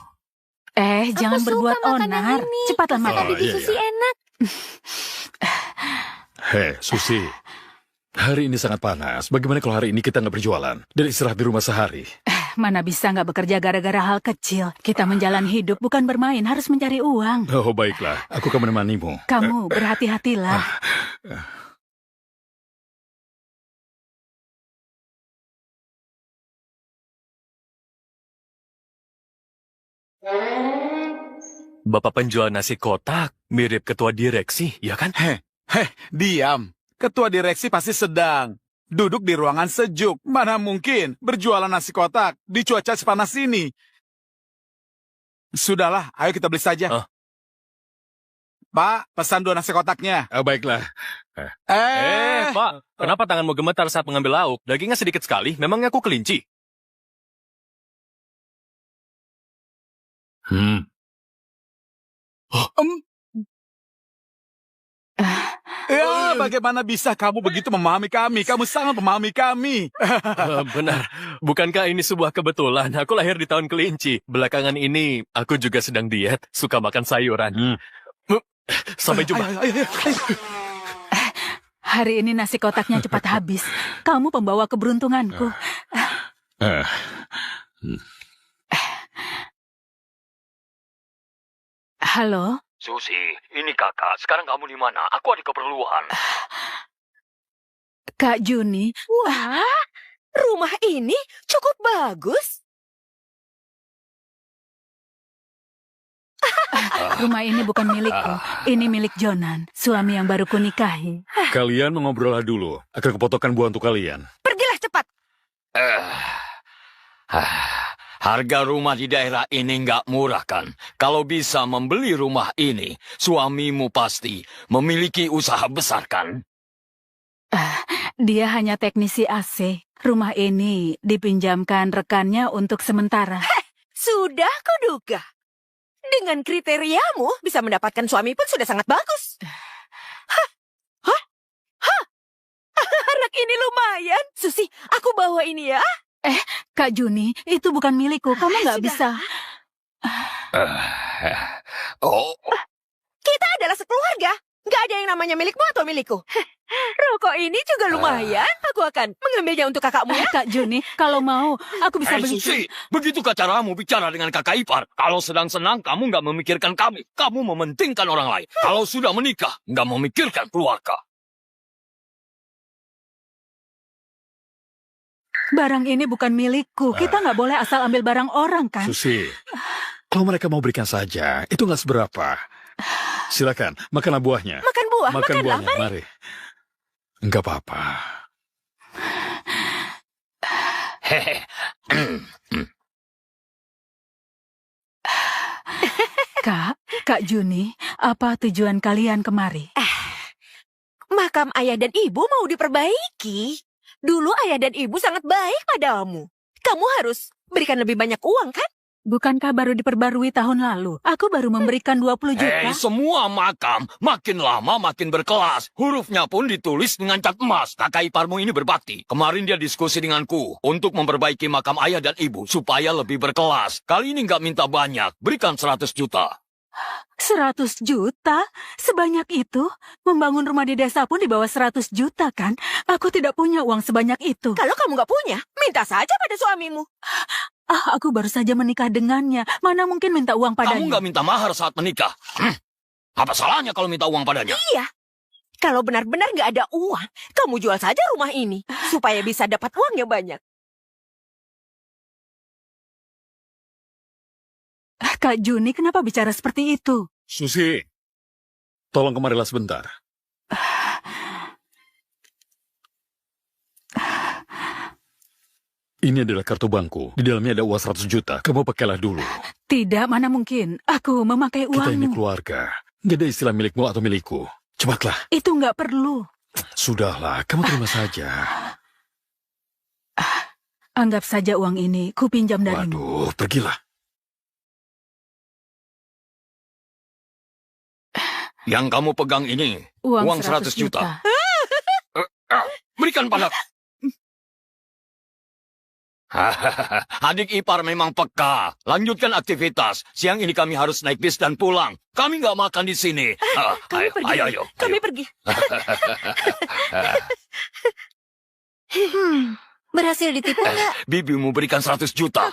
Jangan berbuat onar. Cepatlah makan. Bibi Susi enak. Hei, Susi. Hari ini sangat panas. Bagaimana kalau hari ini kita nggak berjualan dan istirahat di rumah sehari? Mana bisa nggak bekerja gara-gara hal kecil. Kita menjalani hidup bukan bermain, harus mencari uang. Oh, baiklah. Aku akan menemanimu. Kamu berhati-hatilah. Bapak penjual nasi kotak mirip ketua direksi, ya kan? Diam. Ketua direksi pasti sedang duduk di ruangan sejuk. Mana mungkin berjualan nasi kotak di cuaca sepanas ini. Sudahlah, ayo kita beli saja. Pak, pesan 2 nasi kotaknya. Baiklah. Pak, kenapa tanganmu gemetar saat mengambil lauk? Dagingnya sedikit sekali, memangnya aku kelinci? Bagaimana bisa kamu begitu memahami kami? Kamu sangat memahami kami. Benar. Bukankah ini sebuah kebetulan? Aku lahir di tahun kelinci. Belakangan ini, aku juga sedang diet. Suka makan sayuran. Sampai jumpa. Hari ini nasi kotaknya cepat habis. Kamu pembawa keberuntunganku. Halo? Susi, ini kakak. Sekarang kamu di mana? Aku ada keperluan. Kak Juni. Wah, rumah ini cukup bagus. Rumah ini bukan milikku. Ini milik Jonan, suami yang baru kunikahi. Kalian mengobrol dulu. Akan kepotongkan buah untuk kalian. Pergilah cepat. Harga rumah di daerah ini nggak murah kan? Kalau bisa membeli rumah ini, suamimu pasti memiliki usaha besar kan? Dia hanya teknisi AC. Rumah ini dipinjamkan rekannya untuk sementara. Sudah kuduga. Dengan kriteriamu, bisa mendapatkan suami pun sudah sangat bagus. Anak ini lumayan. Susi, aku bawa ini ya. Kak Juni, itu bukan milikku. Kamu nggak bisa. Oh, Kita adalah sekeluarga. Nggak ada yang namanya milikmu atau milikku. Rokok ini juga lumayan. Aku akan mengambilnya untuk kakakmu ya. Kak Juni, kalau mau, aku bisa beli. Susi, begitukah caramu bicara dengan kakak ipar? Kalau sedang senang, kamu nggak memikirkan kami. Kamu mementingkan orang lain. Kalau sudah menikah, nggak memikirkan keluarga. Barang ini bukan milikku. Kita nggak boleh asal ambil barang orang, kan? Susi, kalau mereka mau berikan saja, itu nggak seberapa. Silakan, makanlah buahnya. Makan buah, Makan makanlah. buahnya, mari. Enggak apa-apa. Hehe. Kak Juni, apa tujuan kalian kemari? Makam ayah dan ibu mau diperbaiki. Dulu ayah dan ibu sangat baik padamu. Kamu harus berikan lebih banyak uang, kan? Bukankah baru diperbarui tahun lalu? Aku baru memberikan 20 juta. Semua makam makin lama makin berkelas. Hurufnya pun ditulis dengan cat emas. Kakak iparmu ini berbakti. Kemarin dia diskusi denganku untuk memperbaiki makam ayah dan ibu supaya lebih berkelas. Kali ini nggak minta banyak, berikan 100 juta. 100 juta? Sebanyak itu? Membangun rumah di desa pun di bawah 100 juta, kan? Aku tidak punya uang sebanyak itu. Kalau kamu nggak punya, minta saja pada suamimu. Aku baru saja menikah dengannya. Mana mungkin minta uang padanya? Kamu nggak minta mahar saat menikah. Apa salahnya kalau minta uang padanya? Iya. Kalau benar-benar nggak ada uang, kamu jual saja rumah ini supaya bisa dapat uang yang banyak. Kak Juni, kenapa bicara seperti itu? Susi, tolong kemarilah sebentar. Ini adalah kartu banku. Di dalamnya ada uang 100 juta. Kamu pakailah dulu. Tidak, mana mungkin. Aku memakai Kita ini uangmu. keluarga. Nggak ada istilah milikmu atau milikku. Cepatlah. Itu nggak perlu. Sudahlah, kamu terima saja. Anggap saja uang ini ku pinjam darimu. Waduh, pergilah. Yang kamu pegang ini, uang 100 juta. Berikan pada. Adik ipar memang peka. Lanjutkan aktivitas. Siang ini kami harus naik bis dan pulang. Kami nggak makan di sini. Kami pergi. Ayo. Kami pergi. Berhasil ditipu nggak? Bibimu berikan 100 juta.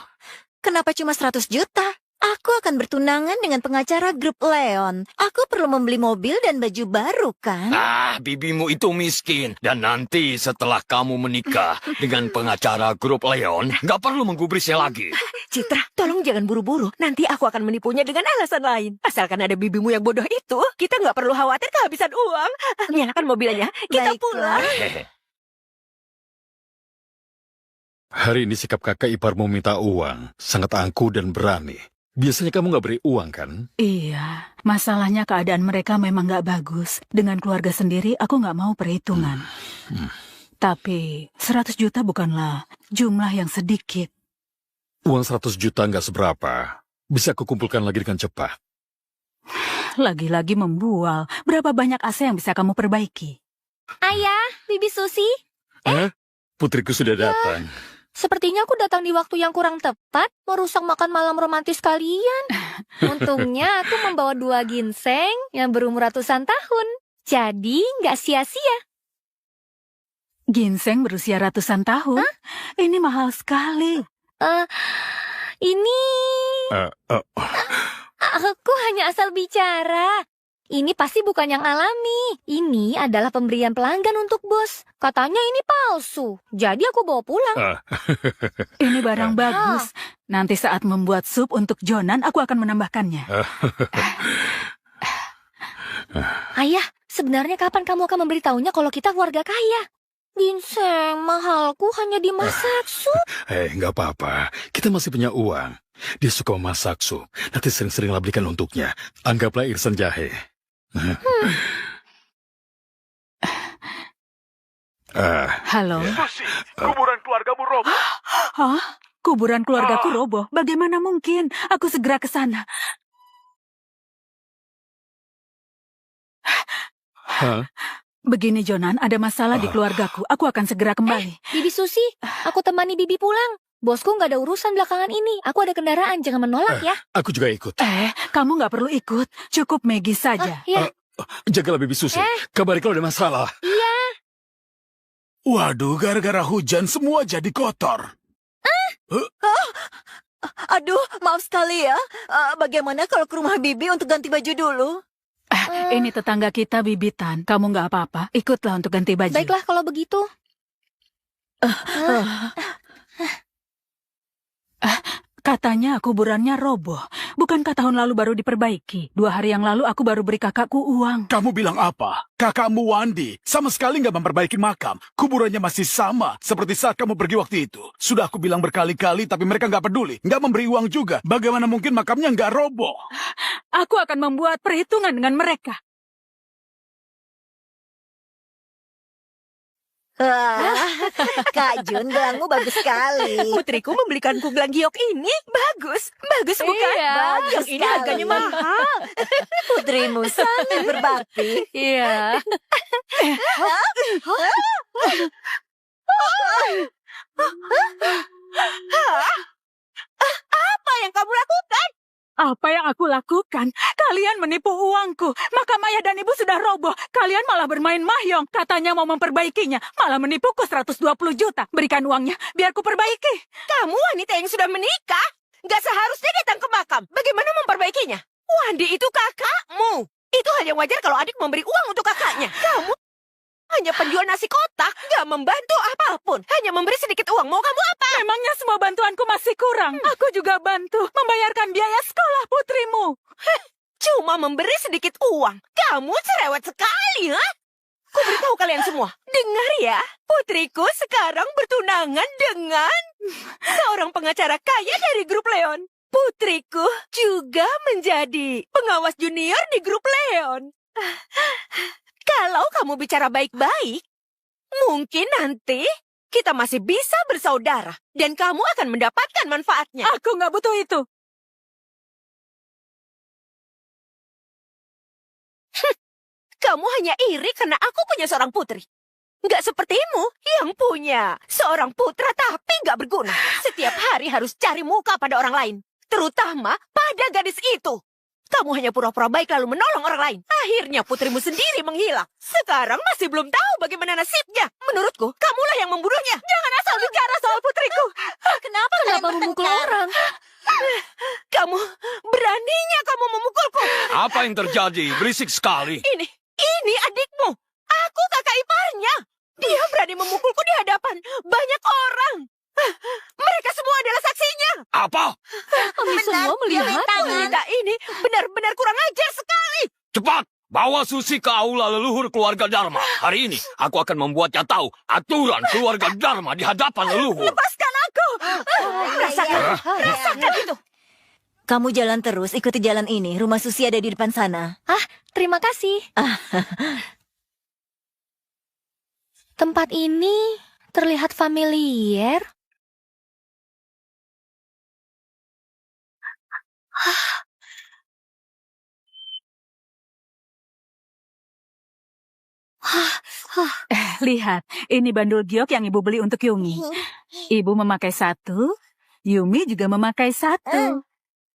Kenapa cuma 100 juta? Aku akan bertunangan dengan pengacara grup Leon. Aku perlu membeli mobil dan baju baru, kan? Bibimu itu miskin. Dan nanti setelah kamu menikah dengan pengacara grup Leon, nggak perlu menggubrisnya lagi. Citra, tolong jangan buru-buru. Nanti aku akan menipunya dengan alasan lain. Asalkan ada bibimu yang bodoh itu, kita nggak perlu khawatir kehabisan uang. Nyalakan mobilnya, kita pulang. Hari ini sikap kakak iparmu minta uang. Sangat angkuh dan berani. Biasanya kamu nggak beri uang, kan? Iya, masalahnya keadaan mereka memang nggak bagus. Dengan keluarga sendiri, aku nggak mau perhitungan. Tapi 100 juta bukanlah jumlah yang sedikit. Uang 100 juta nggak seberapa. Bisa kukumpulkan lagi dengan cepat. Lagi-lagi membual. Berapa banyak AC yang bisa kamu perbaiki? Ayah, Bibi Susi, Putriku sudah datang. sepertinya aku datang di waktu yang kurang tepat, merusak makan malam romantis kalian. Untungnya aku membawa 2 ginseng yang berumur ratusan tahun. Jadi nggak sia-sia. Ginseng berusia ratusan tahun? Ini mahal sekali. Ini... Aku hanya asal bicara. Ini pasti bukan yang alami. Ini adalah pemberian pelanggan untuk bos. Katanya ini palsu. Jadi aku bawa pulang. Ini barang bagus. Nanti saat membuat sup untuk Jonan, aku akan menambahkannya. Ayah, sebenarnya kapan kamu akan memberitahunya kalau kita keluarga kaya? Ginseng mahalku hanya dimasak sup. Nggak apa-apa. Kita masih punya uang. Dia suka memasak sup. Nanti sering-seringlah belikan untuknya. Anggaplah irisan jahe. Halo. Kuburan keluargamu roboh. Hah? Kuburan keluargaku roboh? Bagaimana mungkin? Aku segera ke sana. Begini, Jonan, ada masalah di keluargaku. Aku akan segera kembali. Bibi Susi, aku temani Bibi pulang. Bosku nggak ada urusan belakangan ini. Aku ada kendaraan, jangan menolak ya. Aku juga ikut. Kamu nggak perlu ikut. Cukup Maggie saja. Iya. Jagalah Bibi Susi. Kabari kalau ada masalah. Waduh, gara-gara hujan semua jadi kotor. Aduh, maaf sekali ya. Bagaimana kalau ke rumah Bibi untuk ganti baju dulu? Ini tetangga kita Bibitan. Kamu nggak apa-apa. Ikutlah untuk ganti baju. Baiklah kalau begitu. Katanya kuburannya roboh. Bukankah tahun lalu baru diperbaiki? 2 hari yang lalu aku baru beri kakakku uang. Kamu bilang apa? Kakakmu Wandi sama sekali nggak memperbaiki makam. Kuburannya masih sama seperti saat kamu pergi waktu itu. Sudah aku bilang berkali-kali, tapi mereka nggak peduli. Nggak memberi uang juga. Bagaimana mungkin makamnya nggak roboh? Aku akan membuat perhitungan dengan mereka. Kak Jun, gelangmu bagus sekali. Putriku membelikanku gelang giok ini. Bagus. Bagus bukan? Iya. Bagus Ini harganya sekali. mahal. Putrimu sangat berbakti. Iya. Apa yang kamu lakukan? Apa yang aku lakukan? Kalian menipu uangku. Makam ayah dan ibu sudah roboh. Kalian malah bermain mahyong. Katanya mau memperbaikinya. Malah menipuku 120 juta. Berikan uangnya, biar ku perbaiki. Kamu wanita yang sudah menikah. Gak seharusnya datang ke makam. Bagaimana memperbaikinya? Wandi itu kakakmu. Itu hal yang wajar kalau adik memberi uang untuk kakaknya. Kamu hanya penjual nasi kotak, gak membantu apapun. Hanya memberi sedikit uang. Mau kamu apa? Memangnya semua bantuanku masih kurang? Aku juga bantu membayarkan biaya sekolah putrimu. Cuma memberi sedikit uang. Kamu cerewet sekali, ha? Ku beritahu kalian semua. Dengar ya, putriku sekarang bertunangan dengan seorang pengacara kaya dari grup Leon. Putriku juga menjadi pengawas junior di grup Leon. Kalau kamu bicara baik-baik, mungkin nanti kita masih bisa bersaudara. Dan kamu akan mendapatkan manfaatnya. Aku nggak butuh itu. Kamu hanya iri karena aku punya seorang putri. Nggak sepertimu yang punya seorang putra tapi nggak berguna. Setiap hari harus cari muka pada orang lain. Terutama pada gadis itu. Kamu hanya pura-pura baik lalu menolong orang lain. Akhirnya putrimu sendiri menghilang. Sekarang masih belum tahu bagaimana nasibnya. Menurutku, kamulah yang membunuhnya. Jangan asal bicara soal putriku. Kenapa Kenapa memukul orang? Kamu, beraninya kamu memukulku. Apa yang terjadi? Berisik sekali. Ini adikmu. Aku kakak iparnya. Dia berani memukulku di hadapan banyak orang. Mereka semua adalah saksinya. Apa? Kami semua melihat. Wanita ini benar-benar kurang ajar sekali. Cepat! Bawa Susi ke aula leluhur keluarga Dharma. Hari ini aku akan membuatnya tahu aturan keluarga Dharma di hadapan leluhur. Lepaskan aku. Rasakan itu. Kamu jalan terus, ikuti jalan ini. Rumah Susi ada di depan sana. Terima kasih. Tempat ini terlihat familiar. Lihat, ini bandul giok yang ibu beli untuk Yumi. Ibu memakai 1, Yumi juga memakai 1.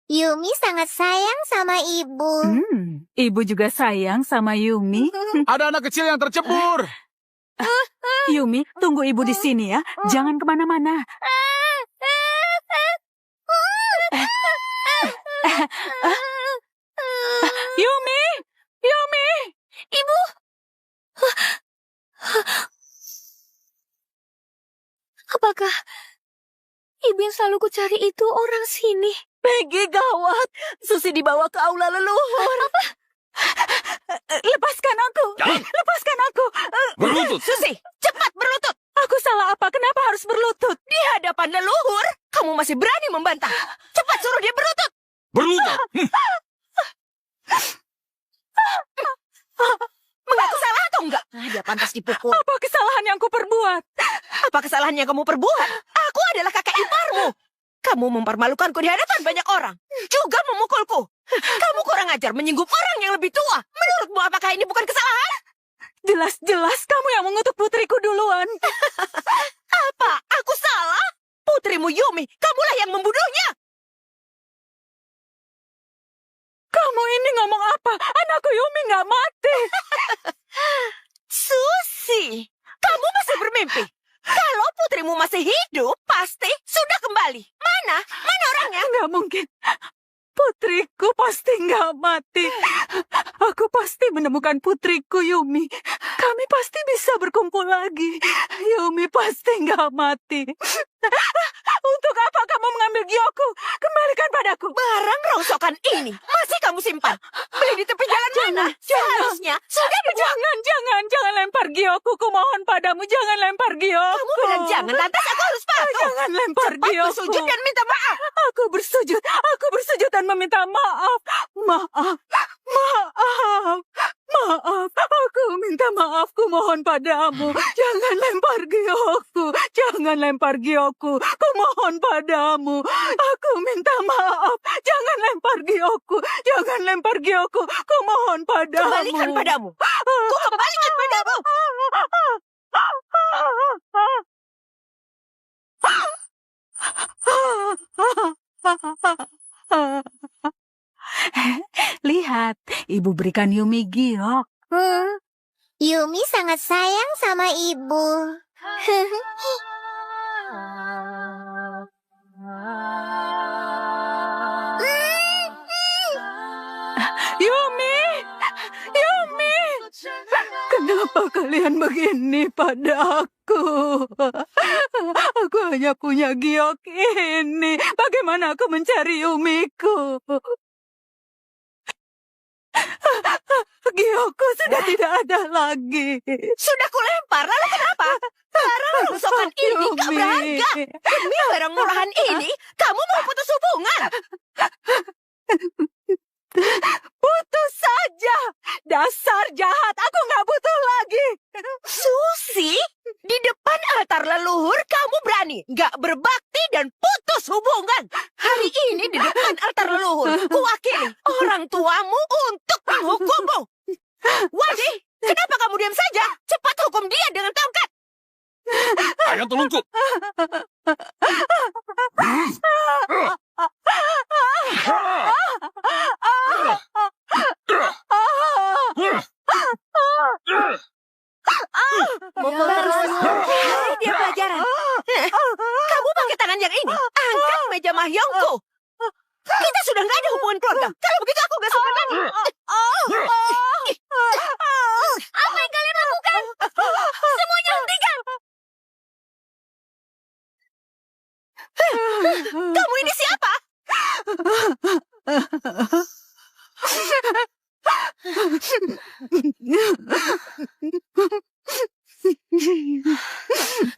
Yumi sangat sayang sama ibu. Ibu juga sayang sama Yumi. Ada anak kecil yang tercebur. Yumi, tunggu ibu di sini ya. Jangan kemana-mana. Yumi! Yumi! Ibu! Apakah ibu yang selalu kucari itu orang sini? Peggy, gawat. Susi dibawa ke aula leluhur. Lepaskan aku! Jangan. Lepaskan aku! Berlutut. Susi, cepat berlutut. Aku salah apa? Kenapa harus berlutut? Di hadapan leluhur, kamu masih berani membantah. Cepat suruh dia berlutut. Berlutut. Mengaku salah atau enggak? Dia pantas dipukul. Apa kesalahan yang kuperbuat? Apa kesalahan yang kamu perbuat? Aku adalah kakak iparmu. Kamu mempermalukanku di hadapan banyak orang. Juga memukulku. Kamu kurang ajar menyinggung orang yang lebih tua. Menurutmu apakah ini bukan kesalahan? Jelas-jelas kamu yang mengutuk putriku duluan. Apa? Aku salah? Putrimu Yumi bermimpi. Kalau putrimu masih hidup, pasti sudah kembali. Mana? Mana orangnya? Nggak mungkin. Putriku pasti nggak mati. Aku pasti menemukan putriku, Yumi. Kami pasti bisa berkumpul lagi. Yumi pasti nggak mati. Untuk apa kamu mengambil Gyoko? Kembalikan padaku. Barang rongsokan ini masih kamu simpan. Beli di tepi jalan mana? Seharusnya sudah dibuang. Jangan lempar Gyoko. Kumohon padamu, jangan lempar Gyoko. Kamu bilang jangan, lantas aku harus patuh. Jangan lempar Cepat Gyoko. bersujud dan minta maaf. Aku bersujud dan meminta maaf. Maaf. Aku minta maaf, kumohon padamu. Jangan lempar Gyoko. Jangan lempar Gyoko. Kumohon padamu. Aku minta maaf. Jangan lempar Gyoko. Jangan lempar Gyoko. Kumohon padamu. Kembalikan padamu. Ku kembalikan padamu. Lihat, ibu berikan Yumi giok. Yumi sangat sayang sama ibu. Yumi! Kenapa kalian begini pada aku? Aku hanya punya giok ini. Bagaimana aku mencari Yumiku? Gyoko sudah tidak ada lagi. Sudah kulempar, lalu kenapa? Barang rongsokan ini gak berharga. Demi barang murahan ini, kamu mau putus hubungan. Putus saja. Dasar jahat, aku nggak butuh lagi. Susi, di depan altar leluhur kamu berani gak berbakti dan putus hubungan. Hari ini di depan altar leluhur, kuwakili orang tuamu untuk menghukummu. Wadi, kenapa kamu diam saja? Cepat hukum dia dengan tongkat. Ayo telungkup. Beri dia pelajaran. Kamu pakai tangan yang ini. Angkat meja mahyongku. Kita sudah nggak ada hubungan keluarga. Kalau begitu aku nggak sopan lagi. Apa yang kalian lakukan? Semuanya hentikan. Kamu ini siapa?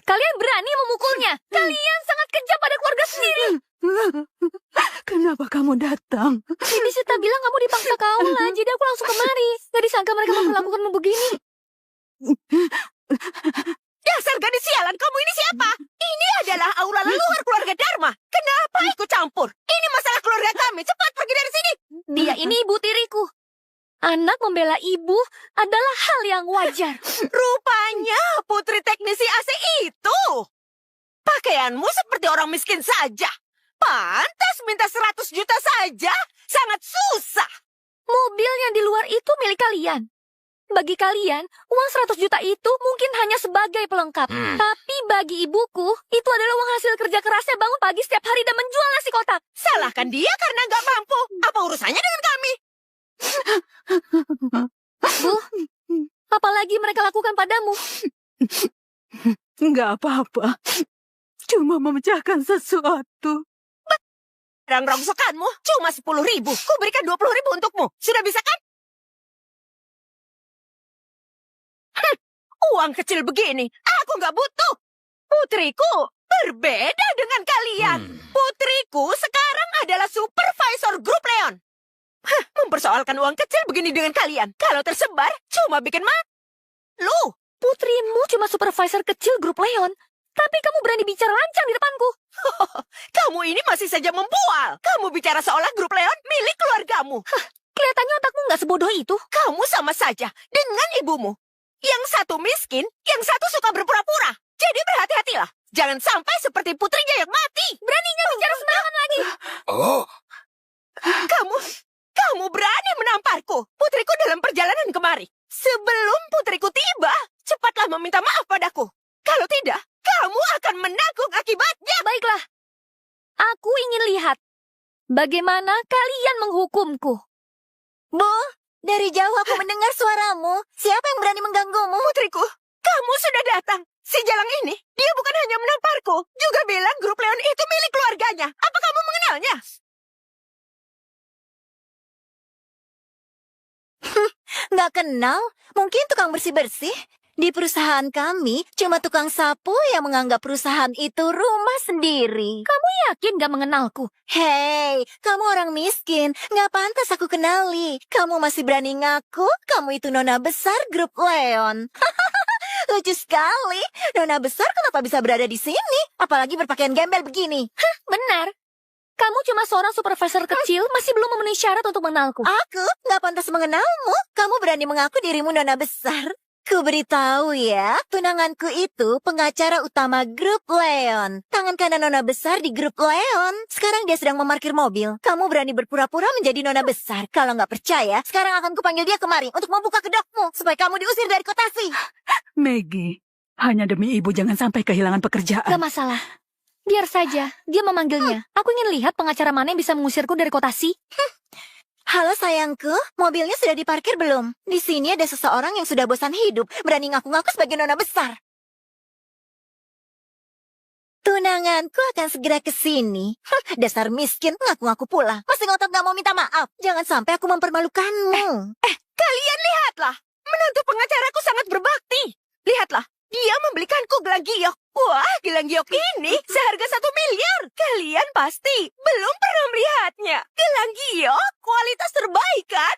Kalian berani memukulnya. Kalian sangat kejam pada keluarga sendiri. Kenapa kamu datang? Ini Sita bilang kamu dipaksa kaulah, jadi aku langsung kemari. Gak disangka mereka memperlakukanmu begini. Dasar gadis sialan, kamu ini siapa? Ini adalah aula leluhur keluarga Dharma. Kenapa ikut campur? Ini masalah keluarga kami. Cepat pergi dari sini. Dia ini ibu tiriku. Anak membela ibu adalah hal yang wajar. Rupanya putri teknisi AC itu. Pakaianmu seperti orang miskin saja. Pantas minta 100 juta saja. Sangat susah. Mobil yang di luar itu milik kalian. Bagi kalian, uang 100 juta itu mungkin hanya sebagai pelengkap. Tapi bagi ibuku, itu adalah uang hasil kerja kerasnya bangun pagi setiap hari dan menjual nasi kotak. Salahkan dia karena nggak mampu. Apa urusannya dengan kami? Bu, apalagi mereka lakukan padamu? Nggak apa-apa. Cuma memecahkan sesuatu. Barang rongsokanmu cuma 10.000. Ku berikan 20.000 untukmu. Sudah bisa kan? Uang kecil begini, aku nggak butuh. Putriku berbeda dengan kalian. Putriku sekarang adalah supervisor grup Leon. Mempersoalkan uang kecil begini dengan kalian. Kalau tersebar, cuma bikin malu. Putrimu cuma supervisor kecil grup Leon. Tapi kamu berani bicara lancang di depanku. Kamu ini masih saja membual. Kamu bicara seolah grup Leon milik keluargamu. Kelihatannya otakmu nggak sebodoh itu. Kamu sama saja dengan ibumu. Yang satu miskin, yang satu suka berpura-pura. Jadi berhati-hatilah. Jangan sampai seperti putrinya yang mati. Beraninya bicara sembarangan lagi. Oh, Kamu berani menamparku. Putriku dalam perjalanan kemari. Sebelum putriku tiba, cepatlah meminta maaf padaku. Kalau tidak, kamu akan menanggung akibatnya. Baiklah. Aku ingin lihat bagaimana kalian menghukumku. Bu, dari jauh aku mendengar suaramu. Siapa yang berani mengganggumu? Putriku, kamu sudah datang. Si Jalang ini, dia bukan hanya menamparku, juga bilang grup Leon itu milik keluarganya. Apa kamu mengenalnya? Nggak kenal? Mungkin tukang bersih-bersih? Di perusahaan kami, cuma tukang sapu yang menganggap perusahaan itu rumah sendiri. Kamu yakin gak mengenalku? Hei, kamu orang miskin. Nggak pantas aku kenali. Kamu masih berani ngaku kamu itu nona besar grup Leon. Lucu sekali. Nona besar kenapa bisa berada di sini? Apalagi berpakaian gembel begini. Benar. Kamu cuma seorang supervisor kecil, masih belum memenuhi syarat untuk mengenalku. Aku nggak pantas mengenalmu. Kamu berani mengaku dirimu nona besar. Ku beritahu ya, tunanganku itu pengacara utama grup Leon. Tangan kanan nona besar di grup Leon. Sekarang dia sedang memarkir mobil. Kamu berani berpura-pura menjadi nona besar. Kalau nggak percaya, sekarang akan kupanggil dia kemari untuk membuka kedokmu supaya kamu diusir dari kotasi. Maggie, hanya demi ibu jangan sampai kehilangan pekerjaan. Gak masalah. Biar saja, dia memanggilnya. Aku ingin lihat pengacara mana yang bisa mengusirku dari kotasi. Halo sayangku, mobilnya sudah diparkir belum? Di sini ada seseorang yang sudah bosan hidup, berani ngaku-ngaku sebagai nona besar. Tunanganku akan segera ke sini. Dasar miskin, ngaku-ngaku pula. Masih ngotot gak mau minta maaf. Jangan sampai aku mempermalukanmu. Kalian lihatlah. Menantu pengacaraku sangat berbakti. Lihatlah, dia membelikanku gelang giok. Wah, gelang giok ini seharga 1 miliar. Kalian pasti belum pernah melihatnya. Gelang giok kualitas terbaik kan?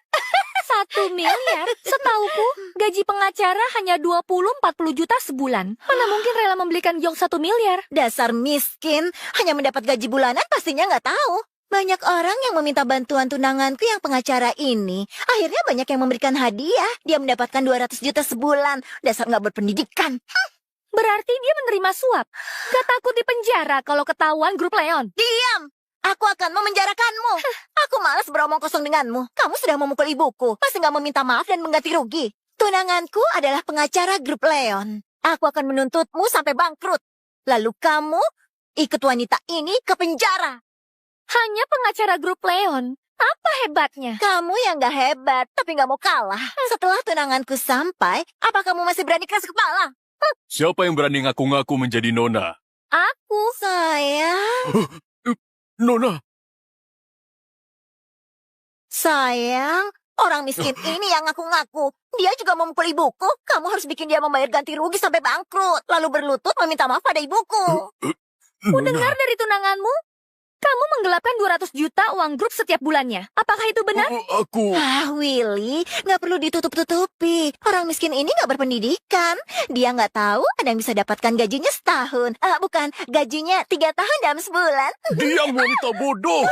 1 miliar? Setauku, gaji pengacara hanya 20-40 juta sebulan. Mana mungkin rela membelikan giok 1 miliar? Dasar miskin, hanya mendapat gaji bulanan pastinya nggak tahu. Banyak orang yang meminta bantuan tunanganku yang pengacara ini. Akhirnya banyak yang memberikan hadiah. Dia mendapatkan 200 juta sebulan. Dasar nggak berpendidikan. Berarti dia menerima suap. Gak takut di penjara kalau ketahuan grup Leon. Diam! Aku akan memenjarakanmu. Aku malas beromong kosong denganmu. Kamu sudah memukul ibuku. Masih nggak meminta maaf dan mengganti rugi. Tunanganku adalah pengacara grup Leon. Aku akan menuntutmu sampai bangkrut. Lalu kamu ikut wanita ini ke penjara. Hanya pengacara grup Leon. Apa hebatnya? Kamu yang nggak hebat, tapi nggak mau kalah. Setelah tunanganku sampai, apa kamu masih berani keras kepala? Siapa yang berani ngaku-ngaku menjadi nona? Aku. Sayang. Nona. Sayang, orang miskin ini yang ngaku-ngaku. Dia juga memukul ibuku. Kamu harus bikin dia membayar ganti rugi sampai bangkrut. Lalu berlutut meminta maaf pada ibuku. Kudengar dari tunanganmu, kamu menggelapkan 200 juta uang grup setiap bulannya. Apakah itu benar? Aku... Willy, nggak perlu ditutup-tutupi. Orang miskin ini nggak berpendidikan. Dia nggak tahu ada yang bisa dapatkan gajinya setahun. Bukan, gajinya 3 tahun dalam sebulan. Diam wanita bodoh!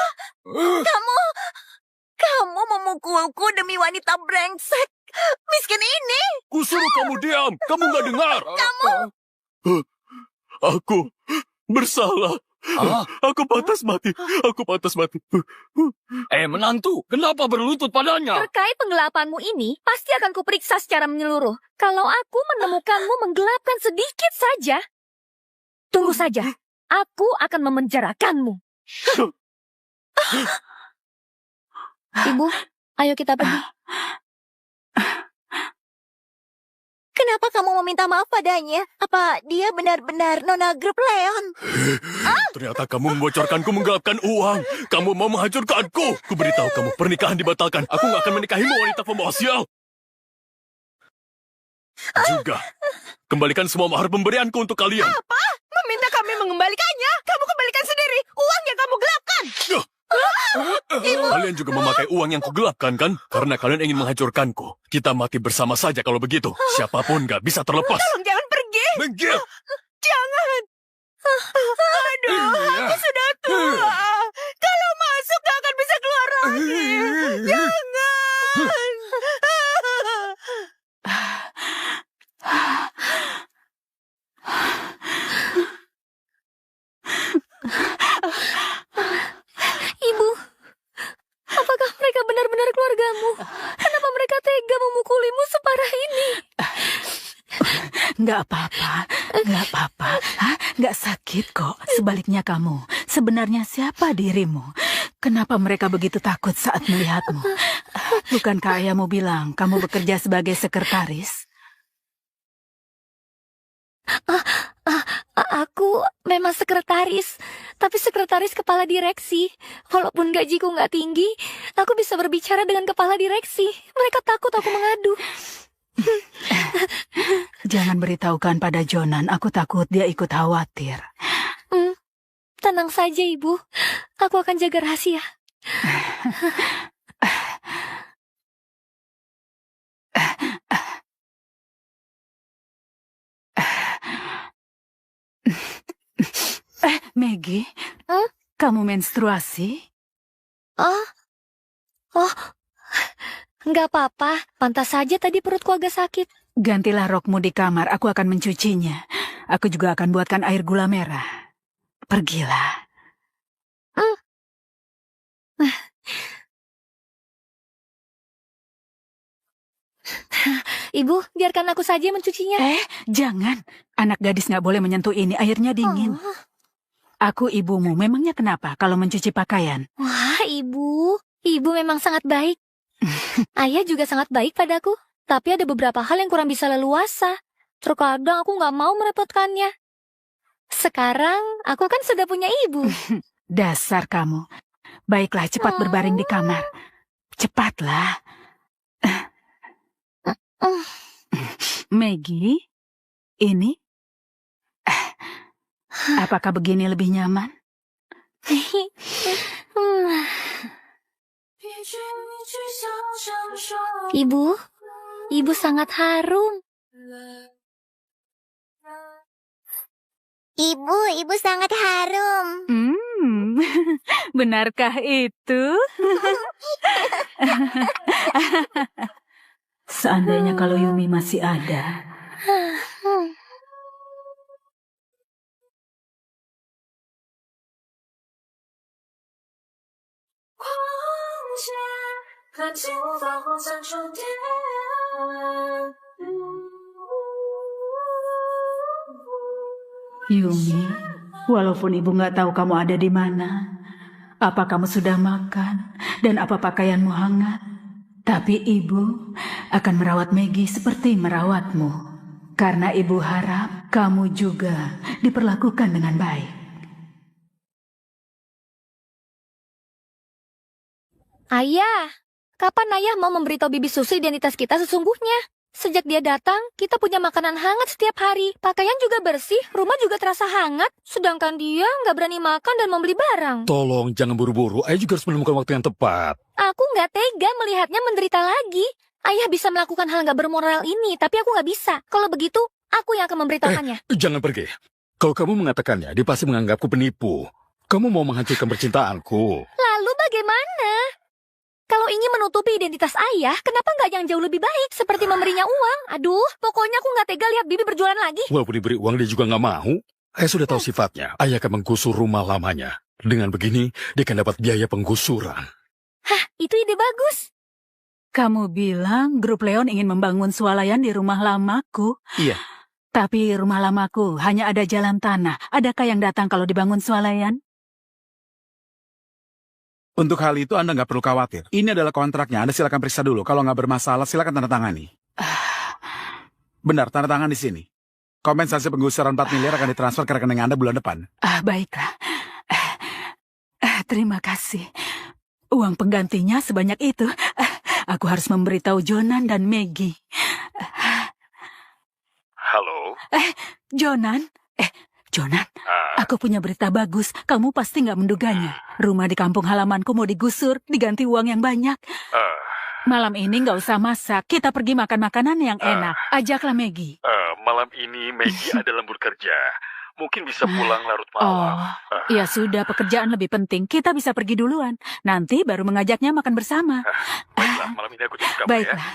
Kamu memukulku demi wanita brengsek. Miskin ini. Kusuruh kamu diam! Kamu nggak dengar! Aku bersalah. Aku pantas mati. Aku pantas mati. Menantu, kenapa berlutut padanya? Terkait penggelapanmu ini, pasti akan kuperiksa secara menyeluruh. Kalau aku menemukanmu menggelapkan sedikit saja, tunggu saja. Aku akan memenjarakanmu. Ibu, ayo kita pergi. Kenapa kamu meminta maaf padanya? Apa dia benar-benar nona grup Leon? Ternyata kamu membocorkanku menggelapkan uang. Kamu mau menghancurkanku. Ku beritahu kamu, pernikahan dibatalkan. Aku nggak akan menikahimu, wanita pembawa sial. Juga, kembalikan semua mahar pemberianku untuk kalian. Apa? Meminta kami mengembalikannya? Kamu kembalikan sendiri uang yang kamu gelapkan. Kalian juga memakai uang yang kugelapkan, kan? Karena kalian ingin menghancurkanku. Kita mati bersama saja kalau begitu. Siapapun nggak bisa terlepas. Tolong jangan pergi. Minggir! Jangan. Aduh, aku sudah tua. Kalau masuk gak akan bisa keluar lagi. Jangan. Ibu, apakah mereka benar-benar keluargamu? Kenapa mereka tega memukulimu separah ini? Nggak apa-apa, nggak apa-apa. Hah? Nggak sakit kok. Sebaliknya kamu, sebenarnya siapa dirimu? Kenapa mereka begitu takut saat melihatmu? Bukankah ayahmu bilang kamu bekerja sebagai sekretaris? Aku memang sekretaris, tapi sekretaris kepala direksi. Walaupun gajiku nggak tinggi, aku bisa berbicara dengan kepala direksi. Mereka takut aku mengadu. Jangan beritahukan pada Jonan, aku takut dia ikut khawatir. Tenang saja, Ibu. Aku akan jaga rahasia. Maggie, kamu menstruasi? Oh, nggak apa-apa. Pantas saja tadi perutku agak sakit. Gantilah rokmu di kamar, aku akan mencucinya. Aku juga akan buatkan air gula merah. Pergilah. Ibu, biarkan aku saja mencucinya. Jangan. Anak gadis nggak boleh menyentuh ini, airnya dingin. Aku ibumu, memangnya kenapa kalau mencuci pakaian? Wah, Ibu. Ibu memang sangat baik. Ayah juga sangat baik padaku. Tapi ada beberapa hal yang kurang bisa leluasa. Terkadang aku nggak mau merepotkannya. Sekarang, aku kan sudah punya ibu. Dasar kamu. Baiklah, cepat berbaring di kamar. Cepatlah. Maggie, ini? Apakah begini lebih nyaman? Ibu sangat harum. Ibu sangat harum. Benarkah itu? Seandainya kalau Yumi masih ada. Yumi, walaupun ibu nggak tahu kamu ada di mana, apa kamu sudah makan, dan apa pakaianmu hangat, tapi ibu akan merawat Maggie seperti merawatmu, karena ibu harap kamu juga diperlakukan dengan baik. Ayah, kapan Ayah mau memberitahu Bibi Susu identitas kita sesungguhnya? Sejak dia datang, kita punya makanan hangat setiap hari. Pakaian juga bersih, rumah juga terasa hangat. Sedangkan dia nggak berani makan dan membeli barang. Tolong, jangan buru-buru. Ayah juga harus menemukan waktu yang tepat. Aku nggak tega melihatnya menderita lagi. Ayah bisa melakukan hal nggak bermoral ini, tapi aku nggak bisa. Kalau begitu, aku yang akan memberitahukannya. Jangan pergi. Kalau kamu mengatakannya, dia pasti menganggapku penipu. Kamu mau menghancurkan percintaanku. Lalu bagaimana? Kalau ingin menutupi identitas ayah, kenapa nggak yang jauh lebih baik, seperti memberinya uang? Aduh, pokoknya aku nggak tega lihat Bibi berjualan lagi. Walaupun diberi uang, dia juga nggak mau. Ayah sudah tahu sifatnya. Ayah akan menggusur rumah lamanya. Dengan begini, dia akan dapat biaya penggusuran. Hah, itu ide bagus. Kamu bilang grup Leon ingin membangun swalayan di rumah lamaku. Iya. Tapi rumah lamaku hanya ada jalan tanah. Adakah yang datang kalau dibangun swalayan? Untuk hal itu Anda nggak perlu khawatir. Ini adalah kontraknya. Anda silakan periksa dulu. Kalau nggak bermasalah, silakan tanda tangani. Benar, tanda tangan di sini. Kompensasi penggusuran 4 miliar akan ditransfer ke rekening Anda bulan depan. Baiklah. Terima kasih. Uang penggantinya sebanyak itu. Aku harus memberitahu Jonan dan Maggie. Halo? Jonan? Jonan, aku punya berita bagus. Kamu pasti nggak menduganya. Rumah di kampung halamanku mau digusur, diganti uang yang banyak. Malam ini nggak usah masak. Kita pergi makan makanan yang enak. Ajaklah Maggie. Malam ini Maggie ada lembur kerja. Mungkin bisa pulang larut malam. Ya sudah, pekerjaan lebih penting. Kita bisa pergi duluan. Nanti baru mengajaknya makan bersama. Baiklah, malam ini aku jemput kamu Baiklah.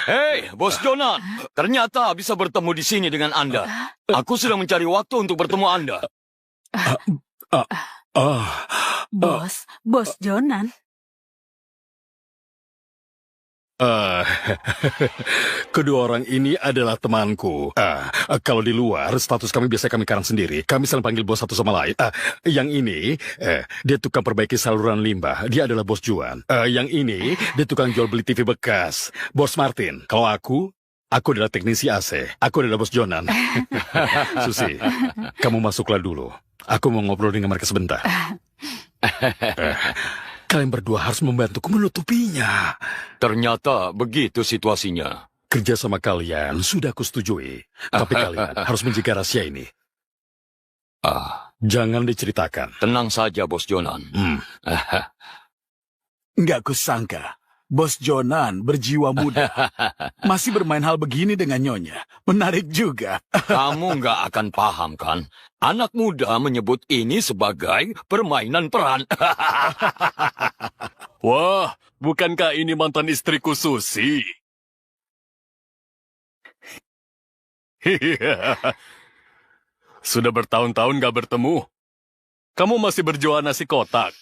Hei, Bos Jonan. Ternyata bisa bertemu di sini dengan Anda. Aku sudah mencari waktu untuk bertemu Anda. Bos Jonan. Eh, kedua orang ini adalah temanku. Kalau di luar, status kami biasa kami karang sendiri. Kami saling panggil bos satu sama lain. Yang ini, dia tukang perbaiki saluran limbah. Dia adalah bos Juan. Yang ini, dia tukang jual beli TV bekas. Bos Martin. Kalau aku adalah teknisi AC. Aku adalah bos Jonan. Susi, kamu masuklah dulu. Aku mau ngobrol dengan mereka sebentar. Kalian berdua harus membantuku menutupinya. Ternyata begitu situasinya. Kerja sama kalian sudah aku setujui. Tapi kalian harus menjaga rahasia ini. Jangan diceritakan. Tenang saja, Bos Jonan. Nggak kusangka. Bos Jonan berjiwa muda. Masih bermain hal begini dengan Nyonya. Menarik juga. Kamu nggak akan paham, kan? Anak muda menyebut ini sebagai permainan peran. Wah, bukankah ini mantan istriku Susi? Sudah bertahun-tahun gak bertemu. Kamu masih berjualan nasi kotak.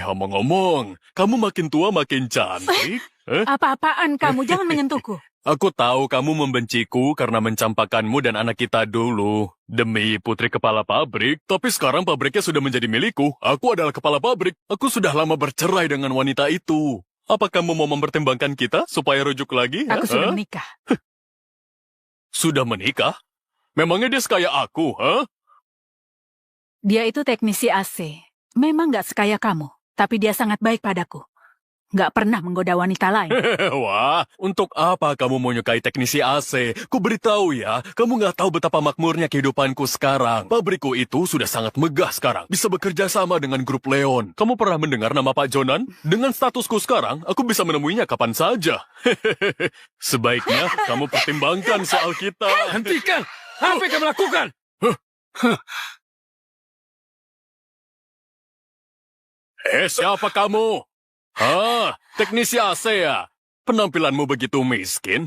Omong-omong, kamu makin tua makin cantik. Apa-apaan kamu? Jangan menyentuhku. Aku tahu kamu membenciku karena mencampakkanmu dan anak kita dulu. Demi putri kepala pabrik, tapi sekarang pabriknya sudah menjadi milikku. Aku adalah kepala pabrik. Aku sudah lama bercerai dengan wanita itu. Apa kamu mau mempertimbangkan kita supaya rujuk lagi? Aku sudah menikah. Sudah menikah? Memangnya dia sekaya aku, Dia itu teknisi AC. Memang nggak sekaya kamu, tapi dia sangat baik padaku. Nggak pernah menggoda wanita lain. Wah, untuk apa kamu menyukai teknisi AC? Ku beritahu ya, kamu nggak tahu betapa makmurnya kehidupanku sekarang. Pabrikku itu sudah sangat megah sekarang. Bisa bekerja sama dengan grup Leon. Kamu pernah mendengar nama Pak Jonan? Dengan statusku sekarang, aku bisa menemuinya kapan saja. Sebaiknya kamu pertimbangkan soal kita. Hentikan! Apa yang kamu lakukan? Siapa kamu? Teknisi AC ya? Penampilanmu begitu miskin?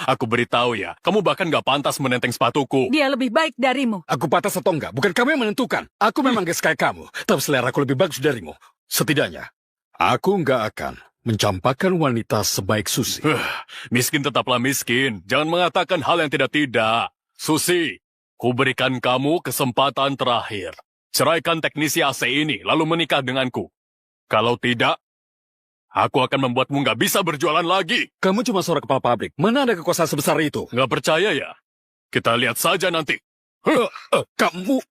Aku beritahu ya, kamu bahkan gak pantas menenteng sepatuku. Dia lebih baik darimu. Aku pantas atau enggak, bukan kamu yang menentukan. Aku memang gak sekaya kamu, tapi selera aku lebih bagus darimu. Setidaknya, aku nggak akan mencampakkan wanita sebaik Susi. Miskin tetaplah miskin. Jangan mengatakan hal yang tidak-tidak. Susi, ku berikan kamu kesempatan terakhir. Ceraikan teknisi AC ini, lalu menikah denganku. Kalau tidak, aku akan membuatmu nggak bisa berjualan lagi. Kamu cuma seorang kepala pabrik. Mana ada kekuasaan sebesar itu? Nggak percaya ya? Kita lihat saja nanti. Kamu...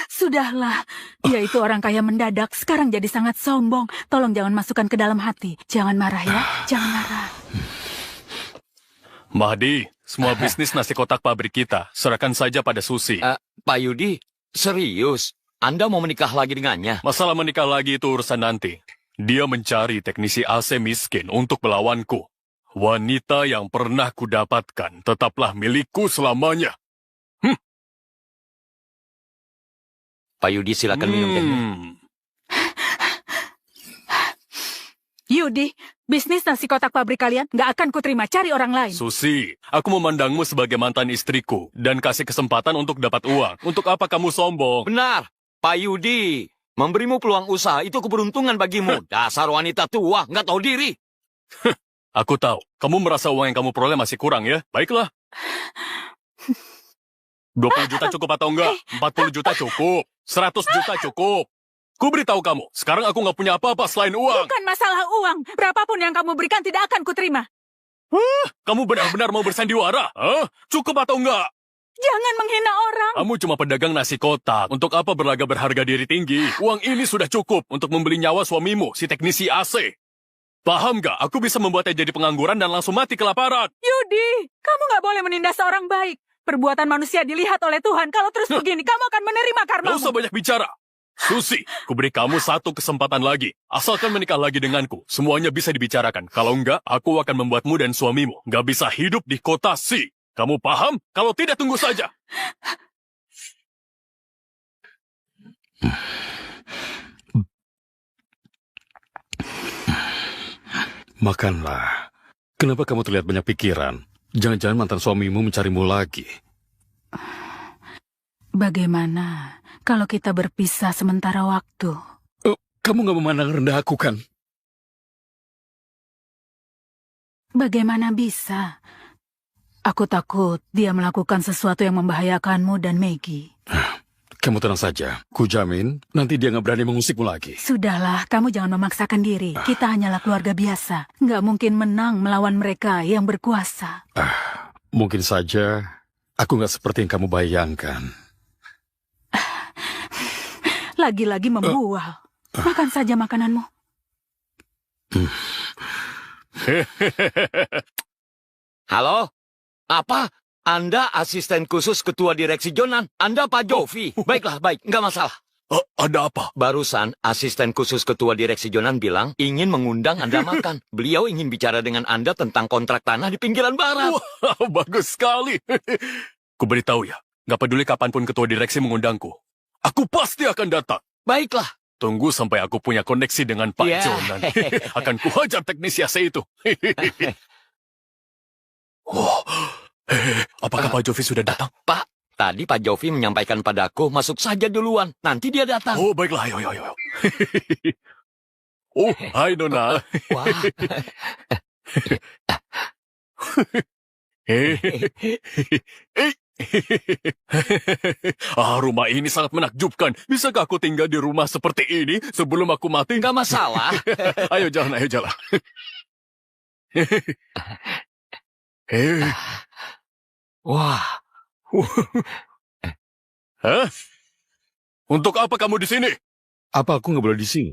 Sudahlah. Dia itu orang kaya mendadak. Sekarang jadi sangat sombong. Tolong jangan masukkan ke dalam hati. Jangan marah ya. Jangan marah. Mahdi, semua bisnis nasi kotak pabrik kita, serahkan saja pada Susi. Pak Yudi, serius? Anda mau menikah lagi dengannya? Masalah menikah lagi itu urusan nanti. Dia mencari teknisi AC miskin untuk melawanku. Wanita yang pernah kudapatkan tetaplah milikku selamanya. Pak Yudi, silakan minum deh. Yudi, bisnis nasi kotak pabrik kalian nggak akan kuterima. Cari orang lain. Susi, aku memandangmu sebagai mantan istriku dan kasih kesempatan untuk dapat uang. Untuk apa kamu sombong? Benar, Pak Yudi. Memberimu peluang usaha itu keberuntungan bagimu. Dasar wanita tua, nggak tahu diri. Aku tahu, kamu merasa uang yang kamu peroleh masih kurang ya? Baiklah. 20 juta cukup atau enggak? 40 juta cukup. 100 juta cukup. Ku beritahu kamu, sekarang aku nggak punya apa-apa selain uang. Bukan masalah uang. Berapapun yang kamu berikan tidak akan kuterima. Kamu benar-benar mau bersandiwara? Cukup atau enggak? Jangan menghina orang. Kamu cuma pedagang nasi kotak. Untuk apa berlagak berharga diri tinggi? Uang ini sudah cukup untuk membeli nyawa suamimu, si teknisi AC. Paham gak? Aku bisa membuatnya jadi pengangguran dan langsung mati kelaparan. Yudi, kamu nggak boleh menindas seorang baik. Perbuatan manusia dilihat oleh Tuhan. Kalau terus begini, kamu akan menerima karmamu. Gak usah banyak bicara. Susi, ku beri kamu satu kesempatan lagi. Asalkan menikah lagi denganku, semuanya bisa dibicarakan. Kalau enggak, aku akan membuatmu dan suamimu gak bisa hidup di kota Si. Kamu paham? Kalau tidak, tunggu saja. Makanlah. Kenapa kamu terlihat banyak pikiran? Jangan-jangan mantan suamimu mencarimu lagi. Bagaimana kalau kita berpisah sementara waktu? Kamu gak memandang rendah aku kan? Bagaimana bisa? Aku takut dia melakukan sesuatu yang membahayakanmu dan Maggie. Kamu tenang saja. Kujamin nanti dia nggak berani mengusikmu lagi. Sudahlah, kamu jangan memaksakan diri. Kita hanyalah keluarga biasa. Nggak mungkin menang melawan mereka yang berkuasa. Mungkin saja aku nggak seperti yang kamu bayangkan. Lagi-lagi membual. Makan saja makananmu. Halo? Apa? Anda asisten khusus ketua direksi Jonan? Anda Pak Jovi? Baiklah, baik. Nggak masalah. Ada apa? Barusan asisten khusus ketua direksi Jonan bilang ingin mengundang Anda makan. Beliau ingin bicara dengan Anda tentang kontrak tanah di pinggiran barat. Wow, bagus sekali. Ku beritahu ya, nggak peduli kapanpun ketua direksi mengundangku. Aku pasti akan datang. Baiklah. Tunggu sampai aku punya koneksi dengan Pak Ya. Jonan. Akan kuhajar teknisi AC itu. Apakah Pak Jovi sudah datang? Pak, tadi Pak Jovi menyampaikan padaku masuk saja duluan. Nanti dia datang. Oh, baiklah. Ayo. Oh, hai Nona. Wah. Rumah ini sangat menakjubkan. Bisakah aku tinggal di rumah seperti ini sebelum aku mati? Nggak masalah. Ayo jalan. Wah. Hah? Untuk apa kamu di sini? Apa aku nggak boleh di sini?